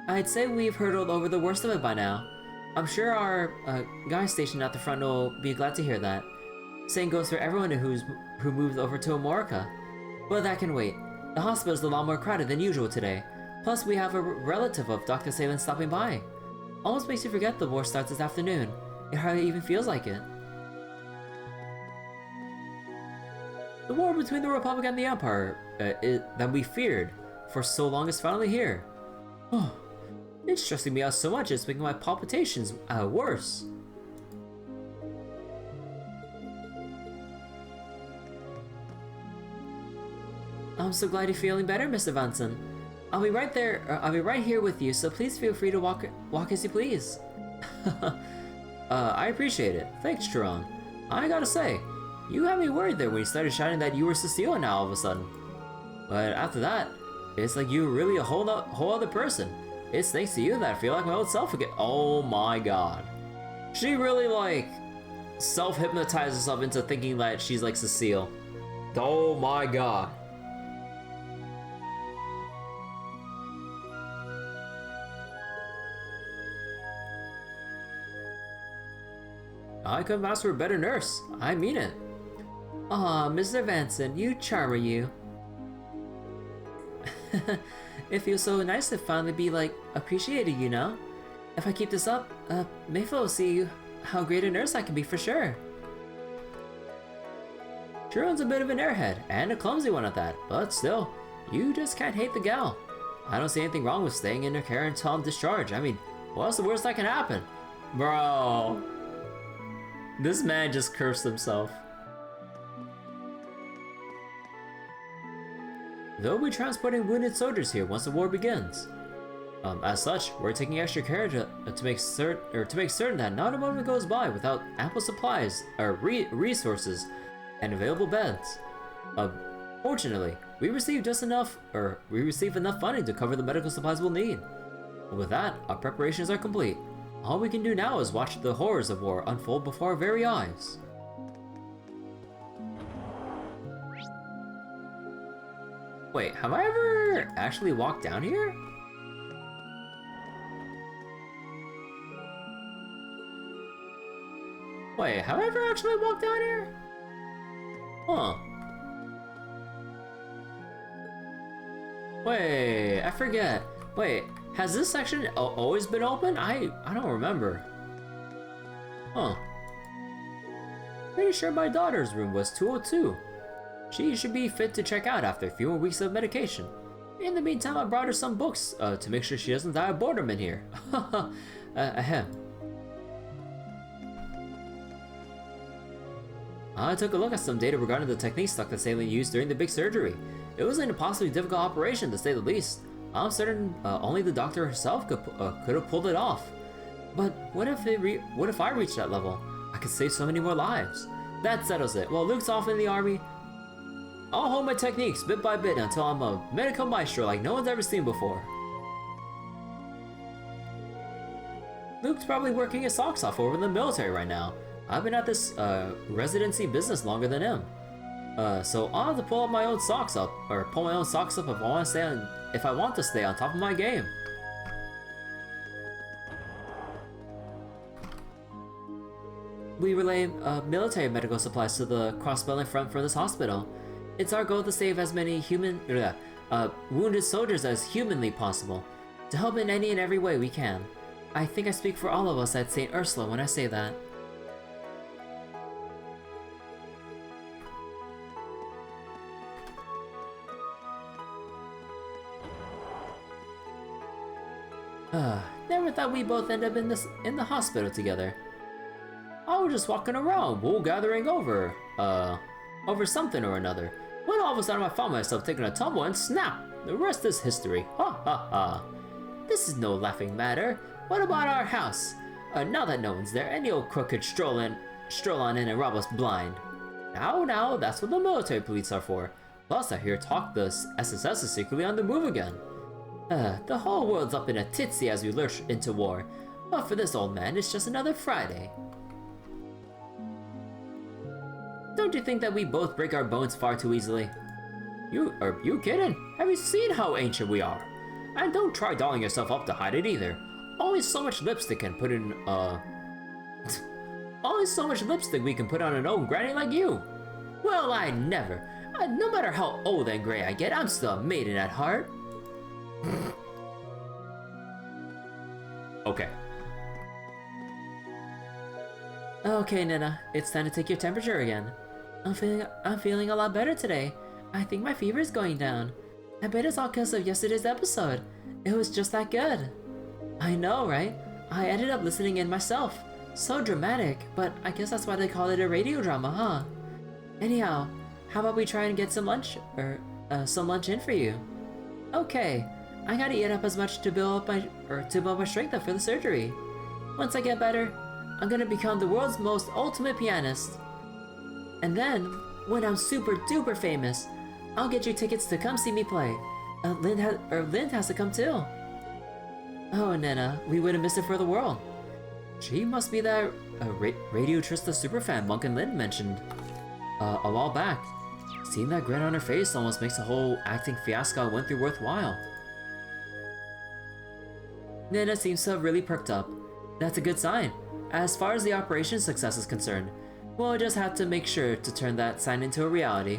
I'd say we've hurdled over the worst of it by now. I'm sure our guy stationed at the front will be glad to hear that. Same goes for everyone who moved over to Amorica. But that can wait. The hospital's a lot more crowded than usual today. Plus, we have a relative of Dr. Salem stopping by. Almost makes you forget the war starts this afternoon. It hardly even feels like it. The war between the Republic and the Empire that we feared for so long is finally here. It's stressing me out so much it's making my palpitations worse. I'm so glad you're feeling better, Mr. Vanson. I'll be right there. I'll be right here with you, so please feel free to walk as you please. I appreciate it. Thanks, Chiron. I gotta say, you had me worried there when you started shouting that you were Cecile now all of a sudden. But after that, it's like you were really a whole other person. It's thanks to you that I feel like my old self again. Oh my god. She really like self-hypnotized herself into thinking that she's like Cecile. Oh my god. I couldn't ask for a better nurse. I mean it. Aw, Mr. Vanson, you charmer, you. It feels so nice to finally be, like, appreciated, you know? If I keep this up, Mayfield will see how great a nurse I can be for sure. Chiron's a bit of an airhead, and a clumsy one at that, but still, you just can't hate the gal. I don't see anything wrong with staying in her care until I'm discharged. I mean, what's the worst that can happen? Bro. This man just cursed himself. They'll be transporting wounded soldiers here once the war begins. As such, we're taking extra care to make certain that not a moment goes by without ample supplies, or resources, and available beds. Fortunately, we received enough funding to cover the medical supplies we'll need. With that, our preparations are complete. All we can do now is watch the horrors of war unfold before our very eyes. Wait, have I ever actually walked down here? Wait, have I ever actually walked down here? Huh. Wait, I forget. Wait, has this section always been open? I don't remember. Huh. Pretty sure my daughter's room was 202. She should be fit to check out after a few more weeks of medication. In the meantime, I brought her some books to make sure she doesn't die of boredom in here. Ahem. I took a look at some data regarding the techniques Dr. Salin used during the big surgery. It was an impossibly difficult operation, to say the least. I'm certain only the doctor herself could have pulled it off. But what if I reached that level? I could save so many more lives. That settles it. While Luke's off in the army, I'll hone my techniques bit by bit until I'm a medical maestro like no one's ever seen before. Luke's probably working his socks off over in the military right now. I've been at this residency business longer than him. So I'll have to pull my own socks up if I want to stay on top of my game. We relay military medical supplies to the Crossbell in front for this hospital. It's our goal to save as many wounded soldiers as humanly possible, to help in any and every way we can. I think I speak for all of us at St. Ursula when I say that. Never thought we both end up in the hospital together. I was just walking around, wool gathering over something or another, when all of a sudden I found myself taking a tumble and snap! The rest is history. Ha ha ha. This is no laughing matter. What about our house? Now that no one's there, any old crook could stroll on in and rob us blind. Now, that's what the military police are for. Plus, I hear talk the SSS is secretly on the move again. The whole world's up in a titsy as we lurch into war. But for this old man, it's just another Friday. Don't you think that we both break our bones far too easily? Are you kidding? Have you seen how ancient we are? And don't try dolling yourself up to hide it either. Only so much lipstick can put in, Only so much lipstick we can put on an old granny like you. Well, I never. No matter how old and gray I get, I'm still a maiden at heart. Okay. Okay, Nina, it's time to take your temperature again. I'm feeling a lot better today. I think my fever is going down. I bet it's all because of yesterday's episode. It was just that good. I know, right? I ended up listening in myself. So dramatic, but I guess that's why they call it a radio drama, huh? Anyhow, how about we try and get some lunch in for you? Okay, I gotta eat up as much to build up my strength up for the surgery. Once I get better, I'm gonna become the world's most ultimate pianist. And then, when I'm super duper famous, I'll get you tickets to come see me play. Lind has to come too. Oh, Nina, we wouldn't miss it for the world. She must be that Radio Trista superfan Monk and Lind mentioned a while back. Seeing that grin on her face almost makes the whole acting fiasco I went through worthwhile. Nina seems to have really perked up. That's a good sign. As far as the operation success is concerned, we'll just have to make sure to turn that sign into a reality.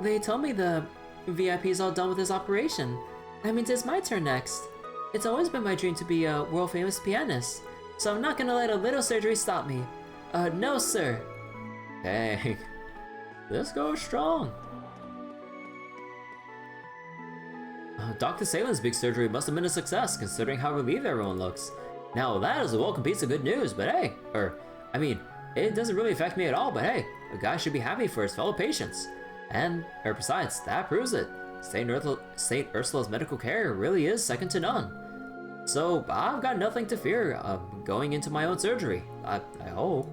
They told me the VIP's all done with this operation. That means it's my turn next. It's always been my dream to be a world-famous pianist, so I'm not gonna let a little surgery stop me. No, sir. Dang. This goes strong. Dr. Salin's big surgery must have been a success, considering how relieved everyone looks. Now that is a welcome piece of good news, but hey, it doesn't really affect me at all, but hey, a guy should be happy for his fellow patients. And, besides, that proves it. St. Ursula's medical care really is second to none. So, I've got nothing to fear going into my own surgery. I hope.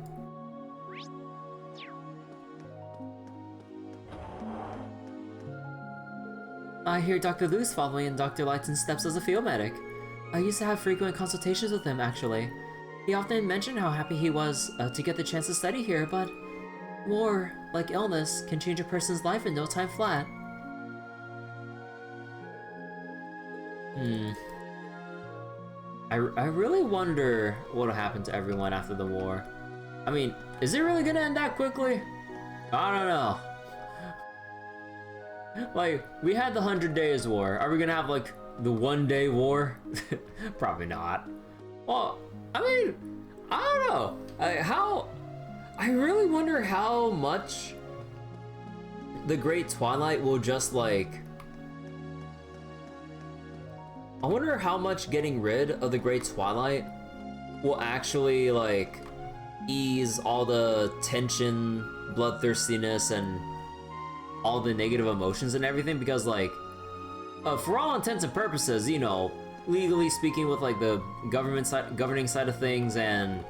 I hear Dr. Lu's following in Dr. Lighton's steps as a field medic. I used to have frequent consultations with him, actually. He often mentioned how happy he was to get the chance to study here, but war, like illness, can change a person's life in no time flat. I really wonder what'll happen to everyone after the war. I mean, is it really gonna end that quickly? I don't know. Like, we had the 100 Days War. Are we gonna have, like, the 1-day war? Probably not. Well, I mean, I don't know. I really wonder how much the Great Twilight will just, like... I wonder how much getting rid of the Great Twilight will actually, like, ease all the tension, bloodthirstiness, and all the negative emotions and everything, because, like, for all intents and purposes, you know, legally speaking, with, like, the governing side of things and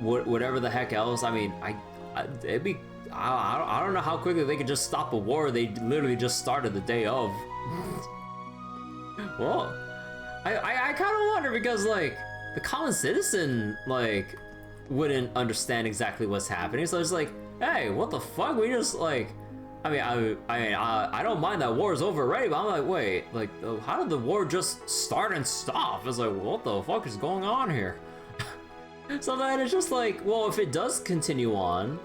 whatever the heck else, I mean, I don't know how quickly they could just stop a war they literally just started the day of. Well, I kind of wonder, because, like, the common citizen, like, wouldn't understand exactly what's happening. So it's like, hey, what the fuck? We just, like, I mean, I don't mind that war's over already, but I'm like, wait, like, how did the war just start and stop? It's like, what the fuck is going on here? So then it's just like, well, if it does continue on,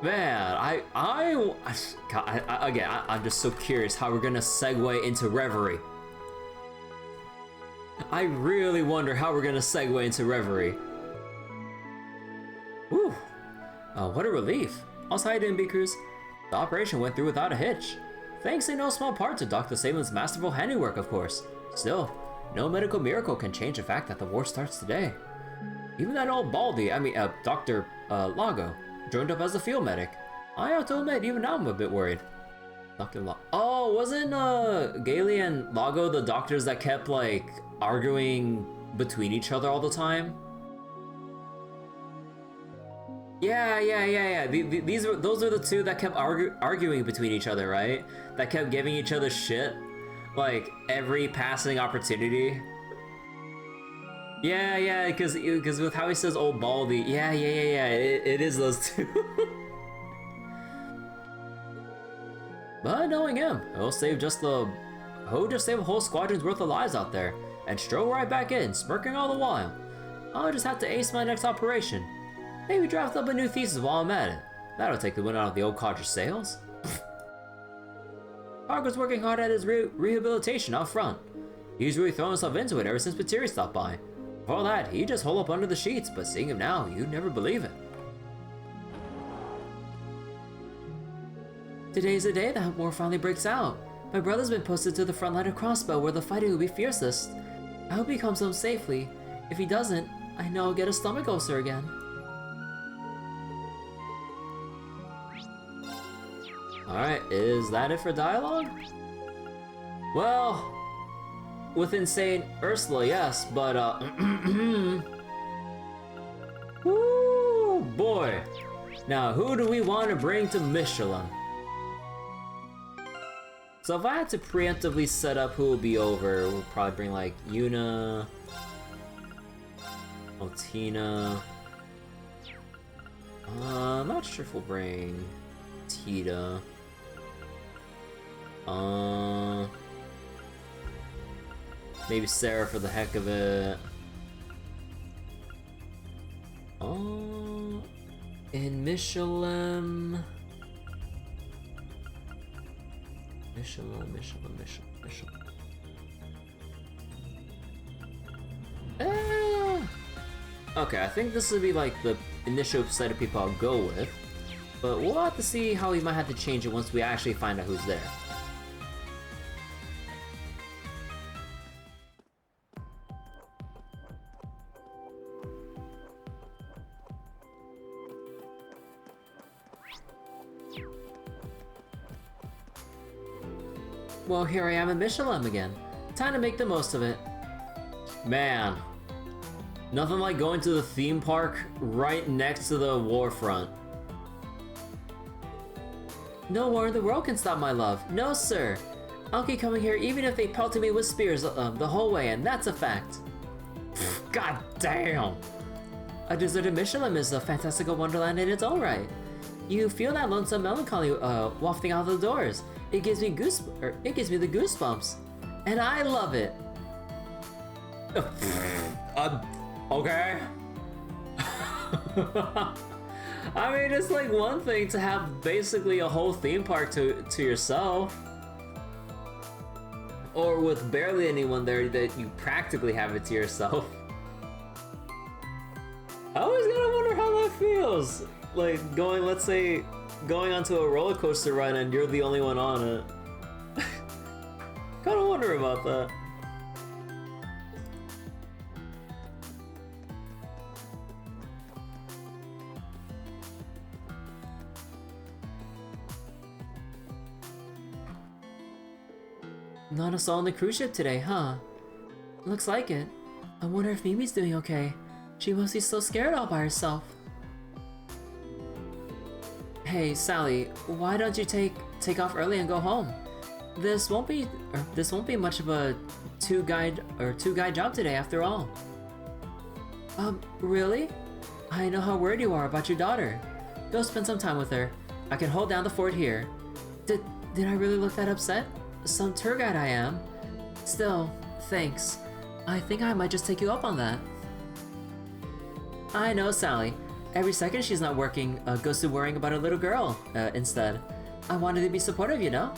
man, I'm just so curious how we're gonna segue into Reverie. I really wonder how we're gonna segue into Reverie. Whew. What a relief. Also, how you doing, B-Crews? The operation went through without a hitch. Thanks in no small part to Dr. Salem's masterful handiwork, of course. Still, no medical miracle can change the fact that the war starts today. Even that old baldy, Dr. Lago, joined up as a field medic. I have to admit, even now I'm a bit worried. Dr. Lago. Oh, wasn't Gailey and Lago the doctors that kept, like, arguing between each other all the time? Yeah. Those are the two that kept arguing between each other, right? That kept giving each other shit, like, every passing opportunity. Yeah, because with how he says old baldy, yeah, it is those two. But knowing him, he'll just save a whole squadron's worth of lives out there, and stroll right back in, smirking all the while. I'll just have to ace my next operation. Maybe draft up a new thesis while I'm at it. That'll take the wind out of the old codger's sails. Parker's working hard at his rehabilitation out front. He's really thrown himself into it ever since Patiri stopped by. For all that, he'd just hole up under the sheets, but seeing him now, you'd never believe it. Today's the day that war finally breaks out. My brother's been posted to the front line of Crossbell, where the fighting will be fiercest. I hope he comes home safely. If he doesn't, I know I'll get a stomach ulcer again. Alright, is that it for dialogue? Well, with insane Ursula, yes, but woo boy. Now, who do we want to bring to Mishelam? So if I had to preemptively set up who will be over, we'll probably bring, like, Yuna, Altina. I'm not sure if we'll bring Tita. Maybe Sarah for the heck of it. In Mishelam. Okay, I think this would be like the initial set of people I'll go with. But we'll have to see how we might have to change it once we actually find out who's there. Well, here I am in Mishelam again. Time to make the most of it. Man, nothing like going to the theme park right next to the war front. No war in the world can stop my love. No, sir. I'll keep coming here even if they pelted me with spears the whole way, and that's a fact. God damn! A deserted Mishelam is a fantastical wonderland in its own right. You feel that lonesome melancholy wafting out the doors. It gives me the goosebumps, and I love it. Okay. I mean, it's like one thing to have basically a whole theme park to yourself, or with barely anyone there that you practically have it to yourself. I always gotta wonder how that feels. Like let's say, going onto a roller coaster ride and you're the only one on it. Gotta wonder about that. Not a soul on the cruise ship today, huh? Looks like it. I wonder if Mimi's doing okay. She must be so scared all by herself. Hey, Sally, why don't you take off early and go home? This won't be much of a two guy job today after all. Really? I know how worried you are about your daughter. Go spend some time with her. I can hold down the fort here. Did I really look that upset? Some tour guide I am. Still, thanks. I think I might just take you up on that. I know, Sally. Every second she's not working goes to worrying about a little girl instead. I wanted to be supportive, you know?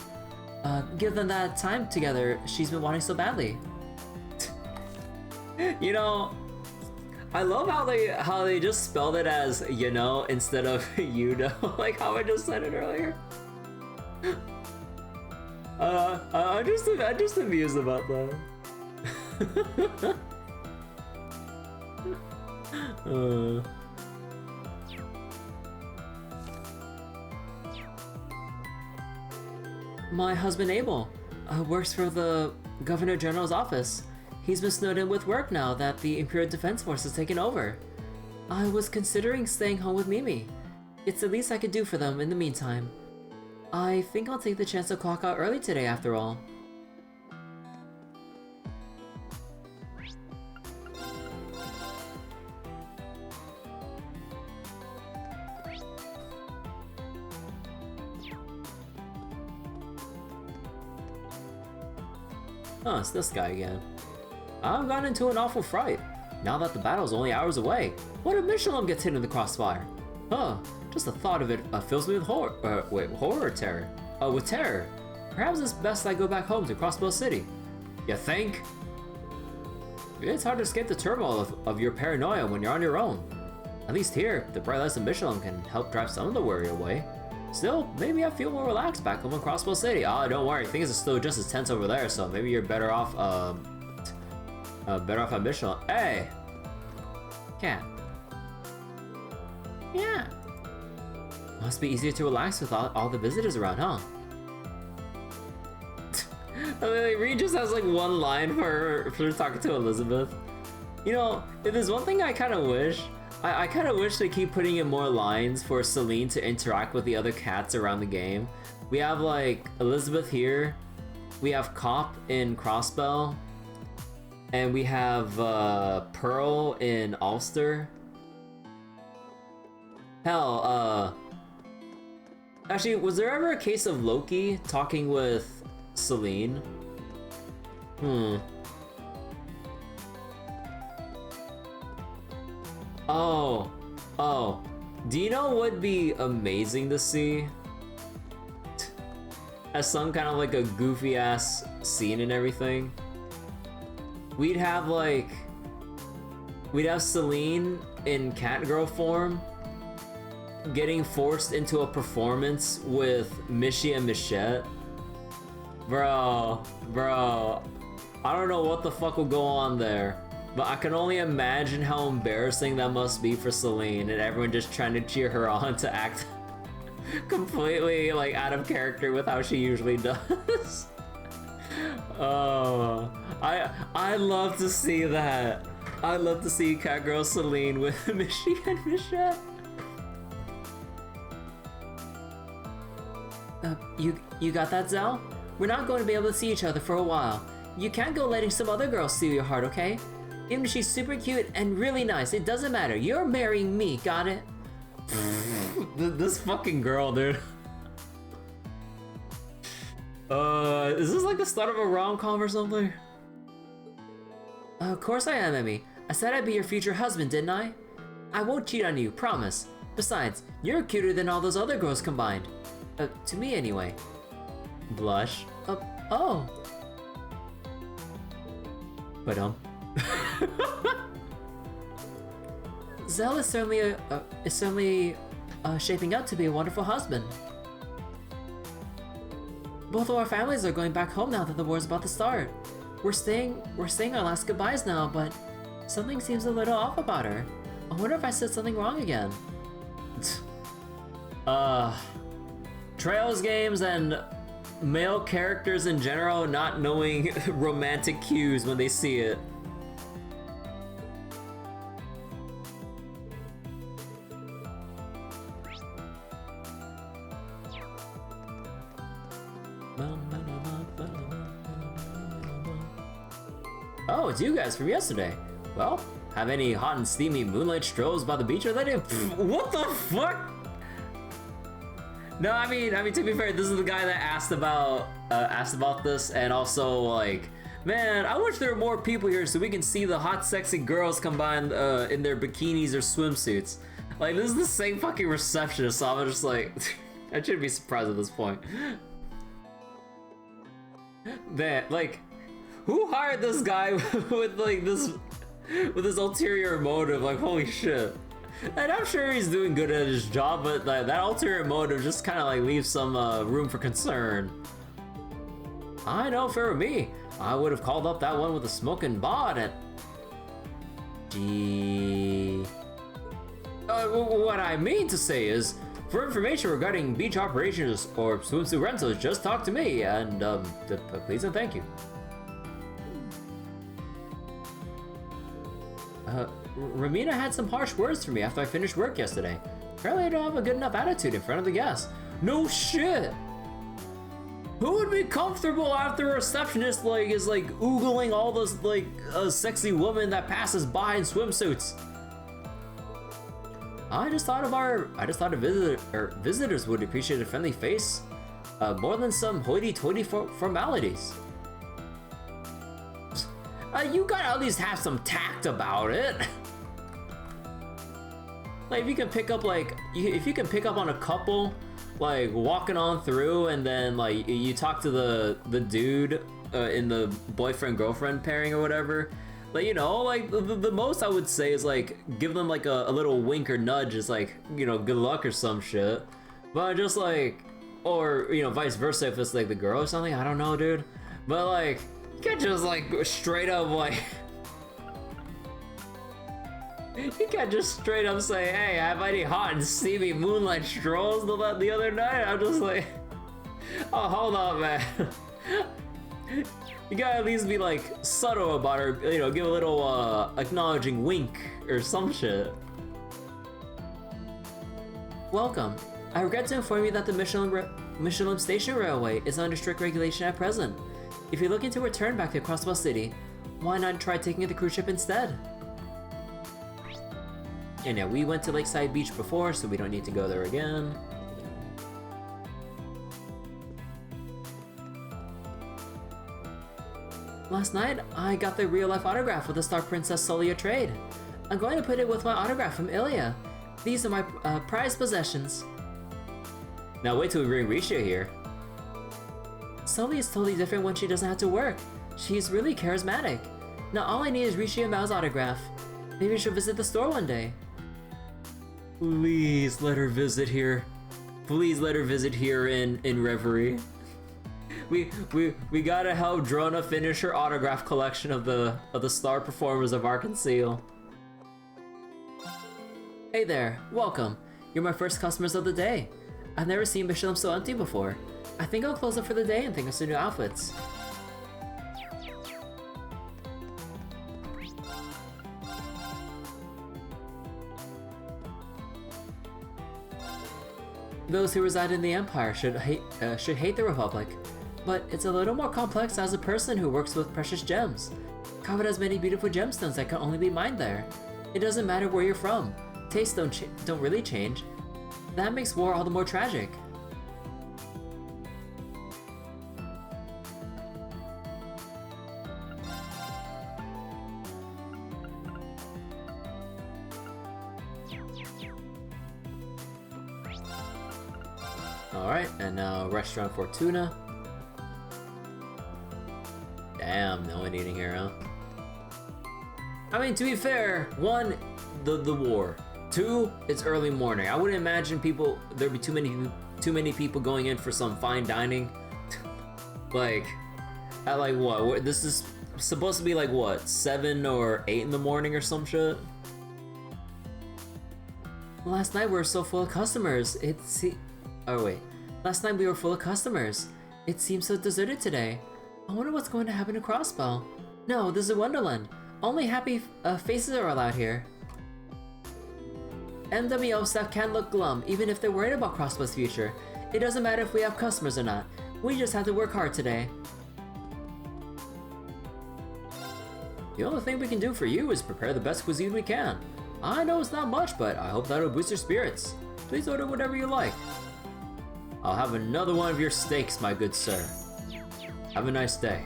Give them that time together she's been wanting so badly. You know, I love how they just spelled it as you know instead of you know, like how I just said it earlier. I'm just amused about that. My husband Abel works for the Governor General's office. He's been snowed in with work now that the Imperial Defense Force has taken over. I was considering staying home with Mimi. It's the least I could do for them in the meantime. I think I'll take the chance to clock out early today after all. Huh, it's this guy again. I've gotten into an awful fright. Now that the battle's only hours away, what if Mishelam gets hit in the crossfire? Huh, just the thought of it fills me with with terror. Perhaps it's best I go back home to Crossbell City. You think? It's hard to escape the turmoil of your paranoia when you're on your own. At least here, the bright lights of Mishelam can help drive some of the worry away. Still, maybe I feel more relaxed back home in Crossbell City. Don't worry, things are still just as tense over there, so maybe you're better off at Mishelam. Hey! Cat. Yeah. Must be easier to relax with all the visitors around, huh? I mean, Reed just has like one line for talking to Elizabeth. You know, if there's one thing I kind of wish, I kind of wish they keep putting in more lines for Celine to interact with the other cats around the game. We have like Elizabeth here, we have Cop in Crossbell, and we have Pearl in Ulster. Hell, actually, was there ever a case of Loki talking with Celine? Oh, do you know what would be amazing to see? As some kind of like a goofy ass scene and everything. We'd have Celine in Catgirl form getting forced into a performance with Mishy and Michette. Bro, I don't know what the fuck will go on there, but I can only imagine how embarrassing that must be for Celine and everyone just trying to cheer her on to act completely like out of character with how she usually does. Oh, I love to see that. I love to see Catgirl Celine with Mishy and Michette. You got that, Zell? We're not going to be able to see each other for a while. You can't go letting some other girl steal your heart, okay? Even if she's super cute and really nice, it doesn't matter. You're marrying me, got it? This fucking girl, dude. Is this like the start of a rom-com or something? Of course I am, Emmy. I said I'd be your future husband, didn't I? I won't cheat on you, promise. Besides, you're cuter than all those other girls combined. To me anyway. Blush. Oh. But Zell is certainly shaping up to be a wonderful husband. Both of our families are going back home now that the war's about to start. We're saying our last goodbyes now, but something seems a little off about her. I wonder if I said something wrong again. Trails games and male characters in general not knowing romantic cues when they see it. Oh, it's you guys from yesterday. Well, have any hot and steamy moonlight strolls by the beach or that? What the fuck? No, I mean, to be fair, this is the guy that asked about this, and also like, man, I wish there were more people here so we can see the hot, sexy girls combined in their bikinis or swimsuits. Like, this is the same fucking receptionist, so I'm just like, I shouldn't be surprised at this point. That, like, who hired this guy with like this ulterior motive? Like, holy shit. And I'm sure he's doing good at his job, but like, that ulterior motive just kind of like leaves some room for concern. I know, if it were me, I would have called up that one with the smoking bod and... Gee... what I mean to say is, for information regarding beach operations or swimsuit rentals, just talk to me, and please and thank you. Ramina had some harsh words for me after I finished work yesterday. Apparently I don't have a good enough attitude in front of the guests. No shit! Who would be comfortable after a receptionist like is like oogling all those like sexy woman that passes by in swimsuits? I just thought visitors would appreciate a friendly face more than some hoity-toity formalities. You gotta at least have some tact about it. Like, if you can pick up on a couple like walking on through, and then like you talk to the dude in the boyfriend-girlfriend pairing or whatever, like, you know, like the most I would say is like give them like a little wink or nudge, is like, you know, good luck or some shit. But just like, or you know, vice versa if it's like the girl or something, I don't know, dude. But like, you can't just like straight up like you can't just straight up say, hey, I have any hot and steamy moonlight strolls the other night. I'm just like, oh, hold on, man. You gotta at least be like subtle about her, you know, give a little acknowledging wink or some shit. Welcome. I regret to inform you that the Mishelam Station Railway is under strict regulation at present. If you're looking to return back to Crossbell City, why not try taking the cruise ship instead? And yeah, we went to Lakeside Beach before, so we don't need to go there again. Last night, I got the real-life autograph with the Star Princess Solia trade. I'm going to put it with my autograph from Ilya. These are my prized possessions. Now wait till we bring Risha here. Solia is totally different when she doesn't have to work. She's really charismatic. Now all I need is Rishi and Mao's autograph. Maybe she'll visit the store one day. Please let her visit here. Please let her visit here in Reverie. We gotta help Drona finish her autograph collection of the star performers of Arkansas. Hey there, welcome. You're my first customers of the day. I've never seen Mishelam so empty before. I think I'll close up for the day and think of some new outfits. Those who reside in the Empire should hate the Republic. but it's a little more complex as a person who works with precious gems. Kavit has many beautiful gemstones that can only be mined there. It doesn't matter where you're from. Tastes don't really change. That makes war all the more tragic. Alright, and now Restaurant Fortuna. Damn, no one eating here, huh? I mean, to be fair, one, the war. Two, it's early morning. I wouldn't imagine there'd be too many people going in for some fine dining. Like, at like what? This is supposed to be like what, 7 or 8 in the morning or some shit? Last night we were so full of customers. Last night we were full of customers. It seems so deserted today. I wonder what's going to happen to Crossbell. No, this is Wonderland. Only happy faces are allowed here. MWO staff can look glum, even if they're worried about Crossbell's future. It doesn't matter if we have customers or not. We just have to work hard today. The only thing we can do for you is prepare the best cuisine we can. I know it's not much, but I hope that'll boost your spirits. Please order whatever you like. I'll have another one of your steaks, my good sir. Have a nice day.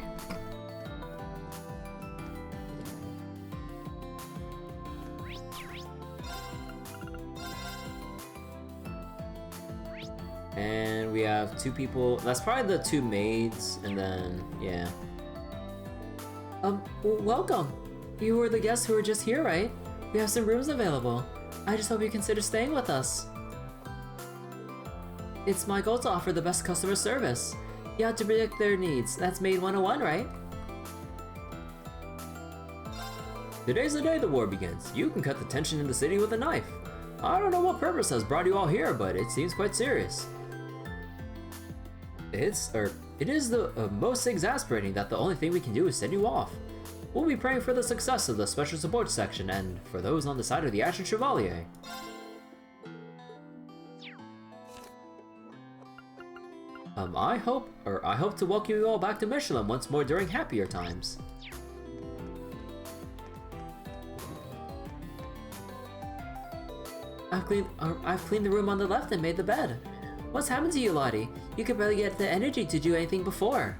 And we have 2 people. That's probably the 2 maids, and then, yeah. Welcome. You were the guests who were just here, right? We have some rooms available. I just hope you consider staying with us. It's my goal to offer the best customer service. You have to predict their needs. That's Maid 101, right? Today's the day the war begins. You can cut the tension in the city with a knife. I don't know what purpose has brought you all here, but it seems quite serious. It is the most exasperating that the only thing we can do is send you off. We'll be praying for the success of the Special Support Section and for those on the side of the Ashen Chevalier. I hope to welcome you all back to Mishelam once more during happier times. I've cleaned the room on the left and made the bed. What's happened to you, Lottie? You could barely get the energy to do anything before.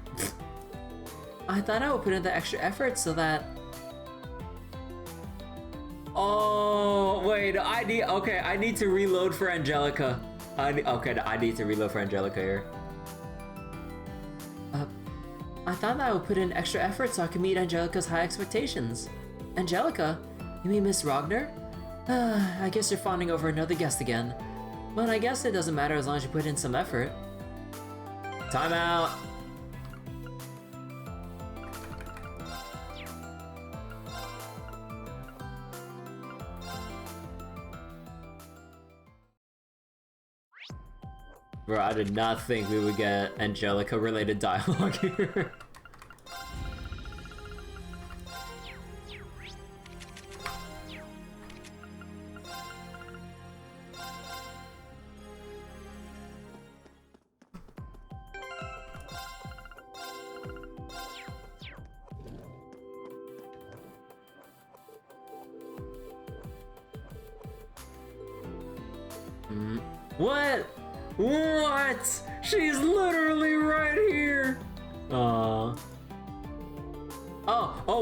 I thought I would put in the extra effort so that... Oh, wait, I need to reload for Angelica. I need to reload for Angelica here. I thought that I would put in extra effort so I could meet Angelica's high expectations. Angelica? You mean Miss Rogner? I guess you're fawning over another guest again. But I guess it doesn't matter as long as you put in some effort. Time out! Bro, I did not think we would get Angelica-related dialogue here. What? What? She's literally right here. Oh,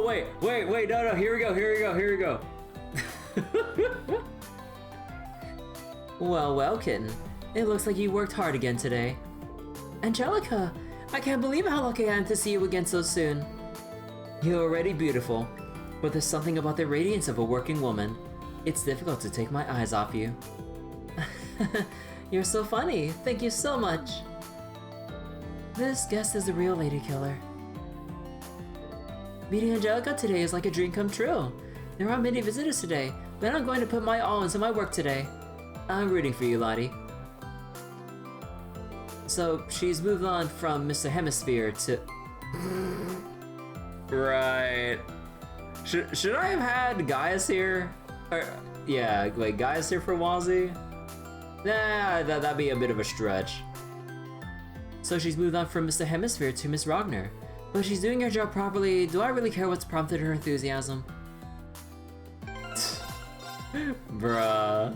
wait, no, here we go. Well, kitten. It looks like you worked hard again today. Angelica, I can't believe how lucky I am to see you again so soon. You're already beautiful, but there's something about the radiance of a working woman. It's difficult to take my eyes off you. You're so funny. Thank you so much. This guest is a real lady killer. Meeting Angelica today is like a dream come true. There aren't many visitors today, but I'm going to put my all into my work today. I'm rooting for you, Lottie. So, she's moved on from Mr. Hemisphere to... Right. Should I have had Gaius here? Or, yeah, like Gaius here for Wazzy? Nah, that'd be a bit of a stretch. so she's moved on from Mr. Hemisphere to Miss Rogner. But she's doing her job properly. Do I really care what's prompted her enthusiasm? Bruh.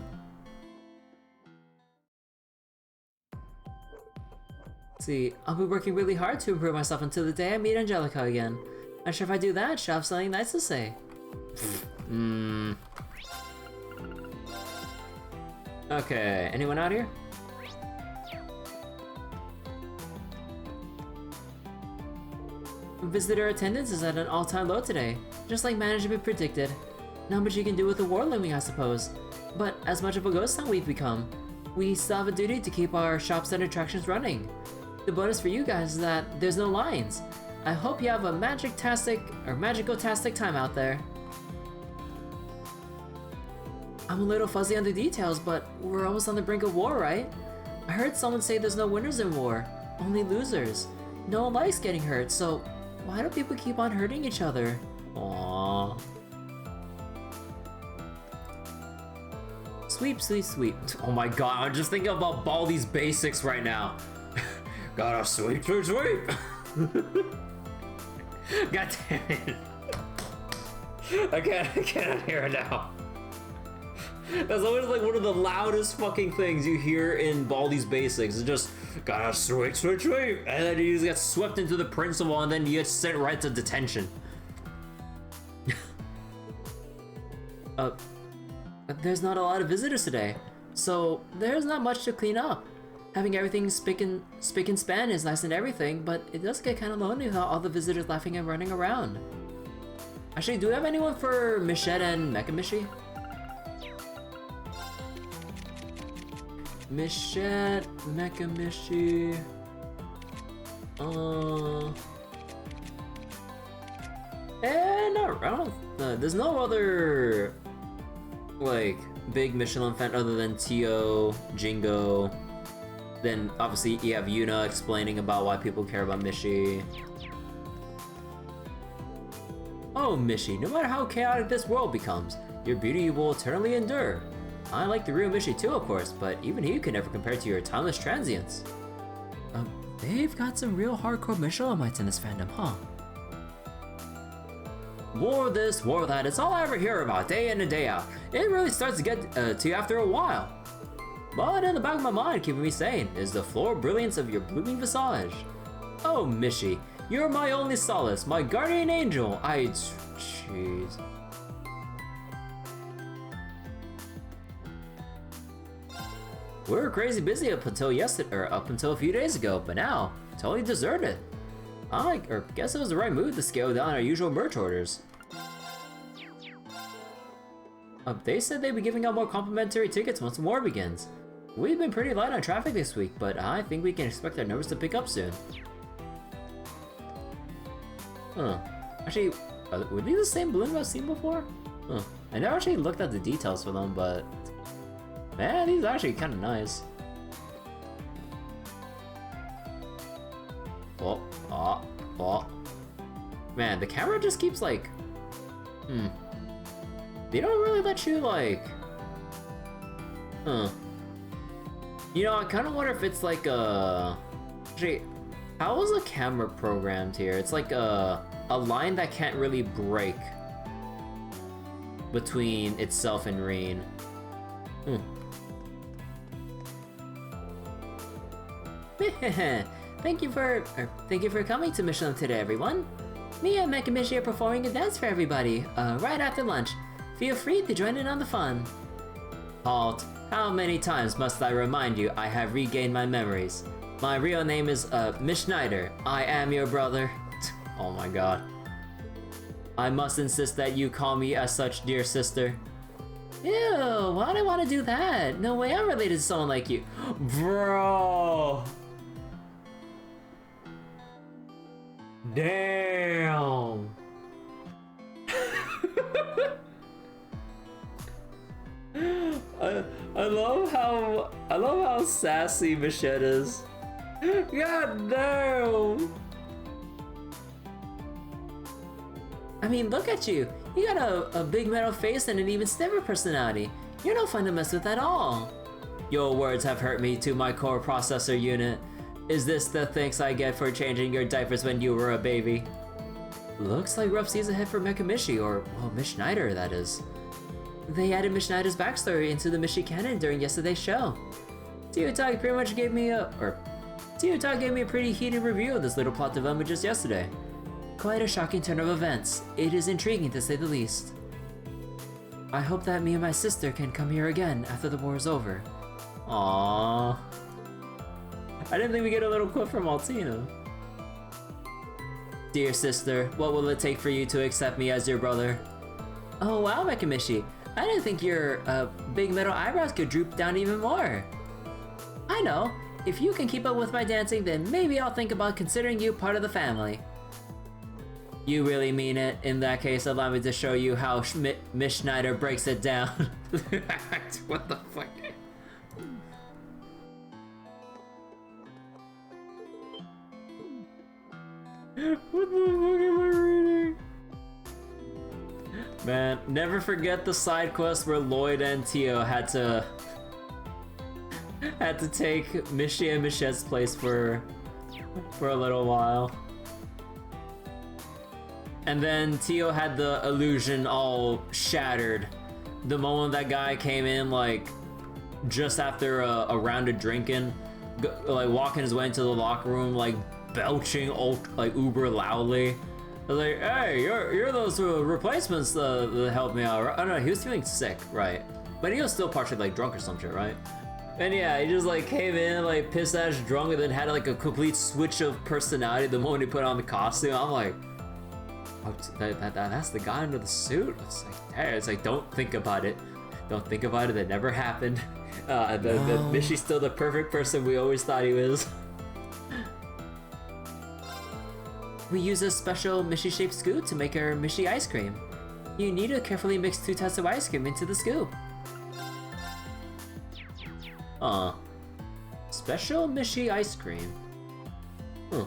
See, I'll be working really hard to improve myself until the day I meet Angelica again. I'm sure if I do that, she'll have something nice to say. Okay, anyone out here? Visitor attendance is at an all-time low today, just like management predicted. Not much you can do with the war looming, I suppose. But as much of a ghost town we've become, we still have a duty to keep our shops and attractions running. The bonus for you guys is that there's no lines. I hope you have a magical-tastic time out there. I'm a little fuzzy on the details, but we're almost on the brink of war, right? I heard someone say there's no winners in war, only losers. No one likes getting hurt, so why do people keep on hurting each other? Aww. Sweep, sweep, sweep. Oh my god, I'm just thinking about Baldi's basics right now. Gotta sweep, sweep, sweep! God damn it. I can't hear it now. That's always like one of the loudest fucking things you hear in Baldi's basics. It's just, gotta sweep, sweep, sweep! And then you just get swept into the principal and then you get sent right to detention. There's not a lot of visitors today, so there's not much to clean up. Having everything spick and span is nice and everything, but it does get kind of lonely without all the visitors laughing and running around. Actually, do we have anyone for Mishet and Mecha Mishi? Mishet, Mecha Mishi. No, there's no other like big Mishelam fan other than Tio, Jingo. Then obviously you have Yuna explaining about why people care about Mishi. Oh Mishi, no matter how chaotic this world becomes, your beauty will eternally endure. I like the real Mishi too, of course, but even he can never compare to your timeless transience. They've got some real hardcore Mishelamites in this fandom, huh? War this, war that, it's all I ever hear about, day in and day out. It really starts to get to you after a while. But in the back of my mind, keeping me sane, is the floor brilliance of your blooming visage. Oh, Mishi, you're my only solace, my guardian angel. Jeez. We were crazy busy up until a few days ago, but now, totally deserted. I guess it was the right move to scale down our usual merch orders. They said they'd be giving out more complimentary tickets once the war begins. We've been pretty light on traffic this week, but I think we can expect our numbers to pick up soon. Huh. Actually, were these the same balloons I've seen before? Huh. I never actually looked at the details for them, but man, these are actually kind of nice. Oh. Man, the camera just keeps like, They don't really let you like, You know, I kind of wonder if it's like actually, how is the camera programmed here? It's like a line that can't really break between itself and Reen. Thank you for coming to Mishelam today, everyone. Me and Mecha Mishi are performing a dance for everybody, right after lunch. Feel free to join in on the fun. Halt. How many times must I remind you I have regained my memories? My real name is, Miss Schneider. I am your brother. Oh my god. I must insist that you call me as such, dear sister. Ew, why do I want to do that? No way I'm related to someone like you. Bro. Damn. I love how sassy Mishet is. God damn. I mean, look at you. You got a big metal face and an even stiffer personality. You're no fun to mess with at all. Your words have hurt me to my core processor unit. Is this the thanks I get for changing your diapers when you were a baby? Looks like rough season ahead for Mishi, or, well, Miss Schneider, that is. They added Miss Schneider's backstory into the Mishi canon during yesterday's show. Tiyutag pretty much gave me a pretty heated review of this little plot development just yesterday. Quite a shocking turn of events. It is intriguing to say the least. I hope that me and my sister can come here again after the war is over. Aww. I didn't think we'd get a little quote from Altina. Dear sister, what will it take for you to accept me as your brother? Oh wow, Mekamishi. I didn't think your big metal eyebrows could droop down even more. I know. If you can keep up with my dancing, then maybe I'll think about considering you part of the family. You really mean it? In that case, allow me to show you how Miss Schneider breaks it down. What the fuck? What the fuck am I reading? Man, never forget the side quest where Lloyd and Tio had to take Mishi and Michette's place for a little while. And then Tio had the illusion all shattered the moment that guy came in, like, just after a round of drinking, like walking his way into the locker room, like belching like uber loudly. I was like, hey, you're those replacements that helped me out, right? I don't know, he was feeling sick, right? But he was still partially like drunk or some shit, right? And yeah, he just like came in like pissed ass drunk and then had like a complete switch of personality the moment he put on the costume. I'm like, oh, that's the guy under the suit? It's like, hey, it's like, don't think about it. Don't think about it, it never happened. The Mishy's still the perfect person we always thought he was. We use a special Mishy-shaped scoop to make our Mishy ice cream. You need to carefully mix 2 types of ice cream into the scoop. Special Mishy ice cream. Huh.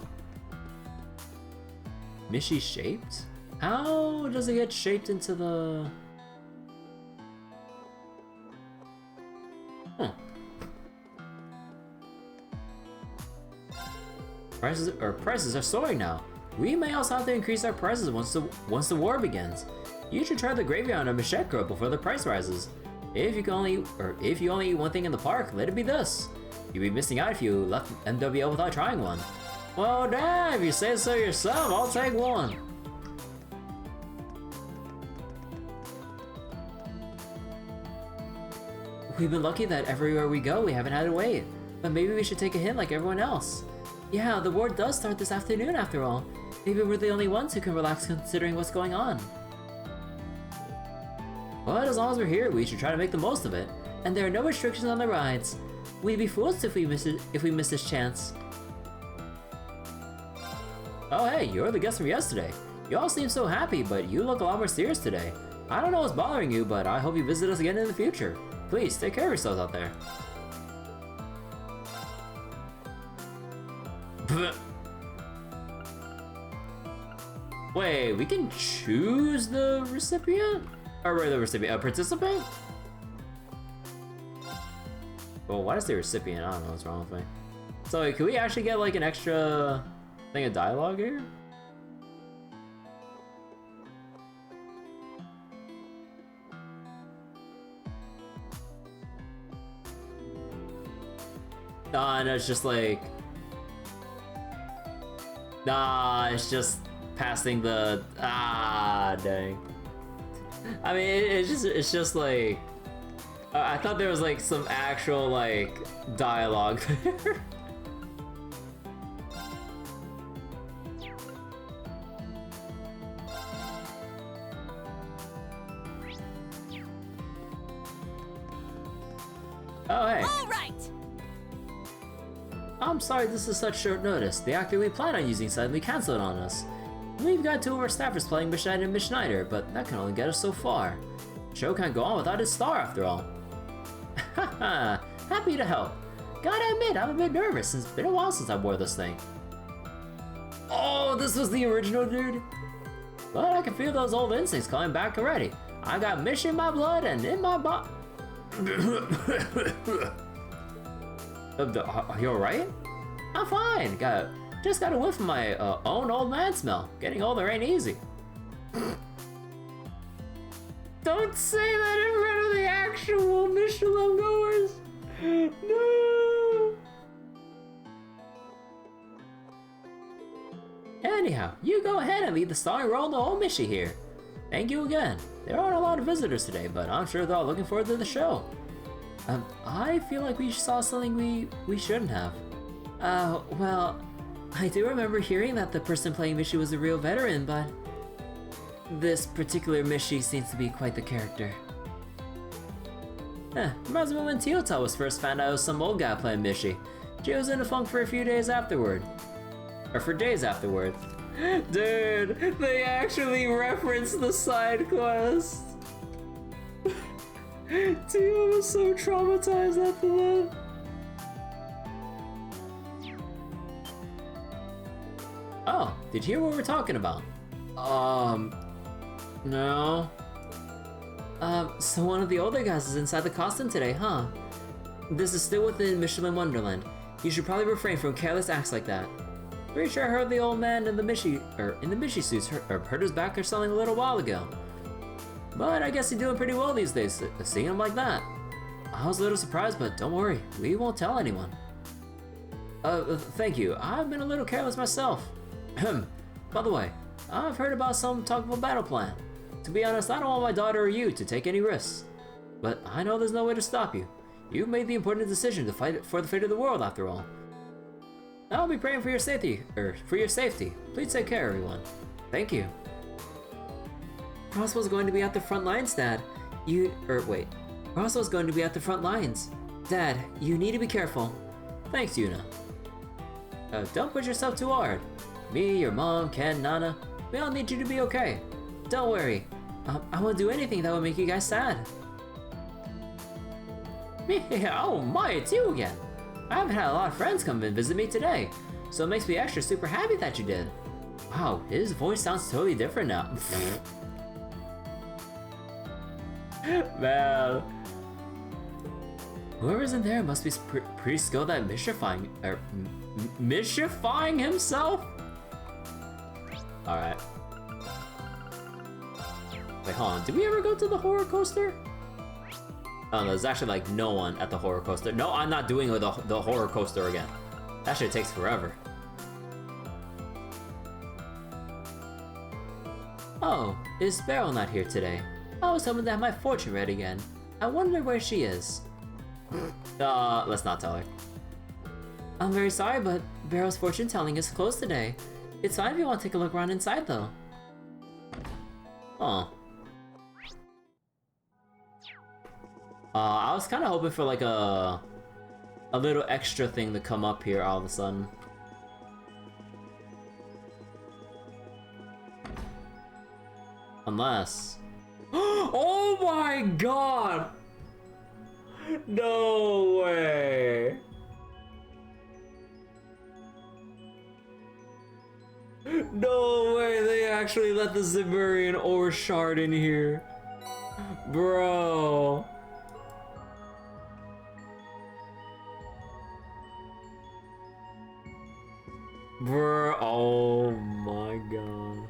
Mishy shaped? How does it get shaped into the... Huh. Prices are soaring now. We may also have to increase our prices once the war begins. You should try the graveyard on Michette Grove before the price rises. If you only eat one thing in the park, let it be this. You'd be missing out if you left MWL without trying one. Well, damn, if you say so yourself, I'll take one. We've been lucky that everywhere we go, we haven't had to wait. But maybe we should take a hint like everyone else. Yeah, the war does start this afternoon after all. Maybe we're the only ones who can relax considering what's going on. But as long as we're here, we should try to make the most of it. And there are no restrictions on the rides. We'd be fools if we miss this chance. Oh hey, you're the guest from yesterday. You all seem so happy, but you look a lot more serious today. I don't know what's bothering you, but I hope you visit us again in the future. Please, take care of yourselves out there. Wait, we can choose the recipient? Or the recipient, a participant? Well, why is the recipient? I don't know what's wrong with me. So wait, can we actually get like an extra thing of dialogue here? Nah, no, it's just like... Nah, it's just passing the... Ah, dang. I mean, it's just like... I thought there was like some actual like dialogue there. Oh, hey. All right. I'm sorry this is such short notice. The actor we planned on using suddenly canceled on us. We've got 2 of our staffers playing Miss Schneider and Miss Schneider, but that can only get us so far. The show can't go on without its star after all. Haha, happy to help. Gotta admit, I'm a bit nervous since it's been a while since I wore this thing. Oh, this was the original dude? But I can feel those old instincts coming back already. I got Mish in my blood and in my body. Are you alright? I'm fine. Just got a whiff of my own old man smell. Getting older ain't easy. Don't say that in front of the actual Mishelam goers. No. Anyhow, you go ahead and lead the starring role to old Mishy here. Thank you again. There aren't a lot of visitors today, but I'm sure they're all looking forward to the show. I feel like we saw something we shouldn't have. Well, I do remember hearing that the person playing Mishy was a real veteran, but this particular Mishy seems to be quite the character. Reminds me when Teota was first found out it was some old guy playing Mishy. She was in a funk for a few days afterward. Or for days afterward. Dude, they actually referenced the side quest. Teota was so traumatized after that. Oh, did you hear what we're talking about? No. So one of the older guys is inside the costume today, huh? This is still within Mishelam Wonderland. You should probably refrain from careless acts like that. Pretty sure I heard the old man in the Mishy suits hurt his back or something a little while ago. But I guess he's doing pretty well these days, seeing him like that. I was a little surprised, but don't worry, we won't tell anyone. Thank you. I've been a little careless myself. By the way, I've heard about some talk of a battle plan. To be honest, I don't want my daughter or you to take any risks. But I know there's no way to stop you. You've made the important decision to fight for the fate of the world, after all. I'll be praying for your safety, Please take care, everyone. Thank you. Crossbell's going to be at the front lines, Dad. Crossbell's going to be at the front lines. Dad, you need to be careful. Thanks, Yuna. Don't push yourself too hard. Me, your mom, Ken, Nana, we all need you to be okay. Don't worry. I won't do anything that will make you guys sad. Oh my, it's you again. I haven't had a lot of friends come and visit me today, so it makes me extra super happy that you did. Wow, his voice sounds totally different now. Man. Whoever's in there must be pretty skilled at mystifying himself? Alright. Wait, hold on. Did we ever go to the horror coaster? Oh no, there's actually like no one at the horror coaster. No, I'm not doing the horror coaster again. That shit takes forever. Oh, is Sparrow not here today? I was hoping to have my fortune read again. I wonder where she is. Let's not tell her. I'm very sorry, but Barrow's fortune telling is closed today. It's fine if you want to take a look around inside though. Oh. I was kind of hoping for like a little extra thing to come up here all of a sudden. Unless... Oh my god! No way! No way, they actually let the Zimurian ore shard in here. Bro. Bro, oh my god.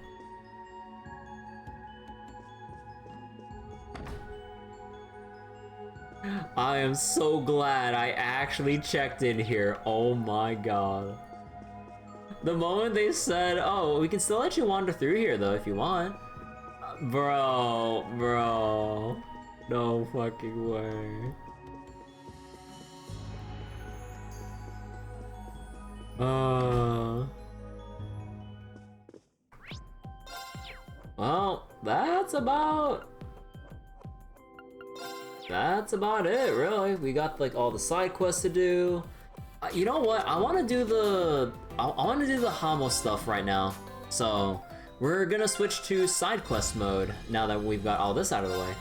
I am so glad I actually checked in here. Oh my god. The moment they said, oh, we can still let you wander through here though if you want. Bro. No fucking way. Well, that's about it, really. We got like all the side quests to do. You know what? I want to do the Hamo stuff right now. So we're gonna switch to side quest mode now that we've got all this out of the way.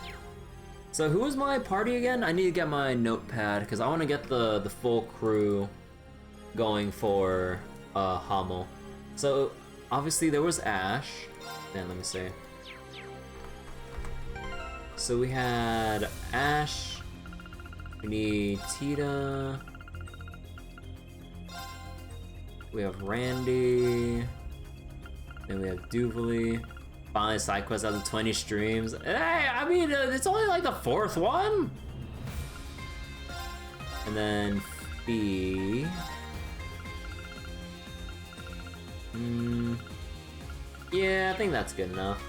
So who is my party again? I need to get my notepad because I want to get the full crew going for Hamo. So obviously there was Ash. Then let me see. So we had Ash. We need Tita. we have Randy. Then we have Duvalie. Finally, side quest out of 20 streams. Hey, I mean, it's only like the 4th one. And then Fee. Yeah, I think that's good enough.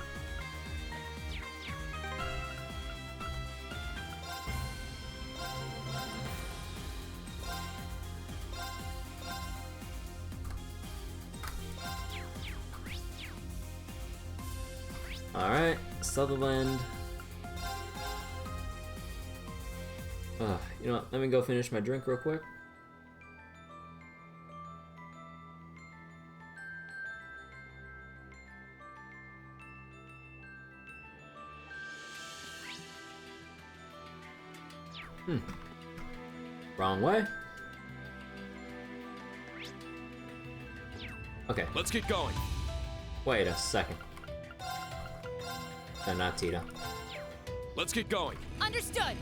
Alright, Sutherland. You know what? Let me go finish my drink real quick. Wrong way. Okay. Let's get going. Wait a second. No, not Tito. Let's get going. Understood.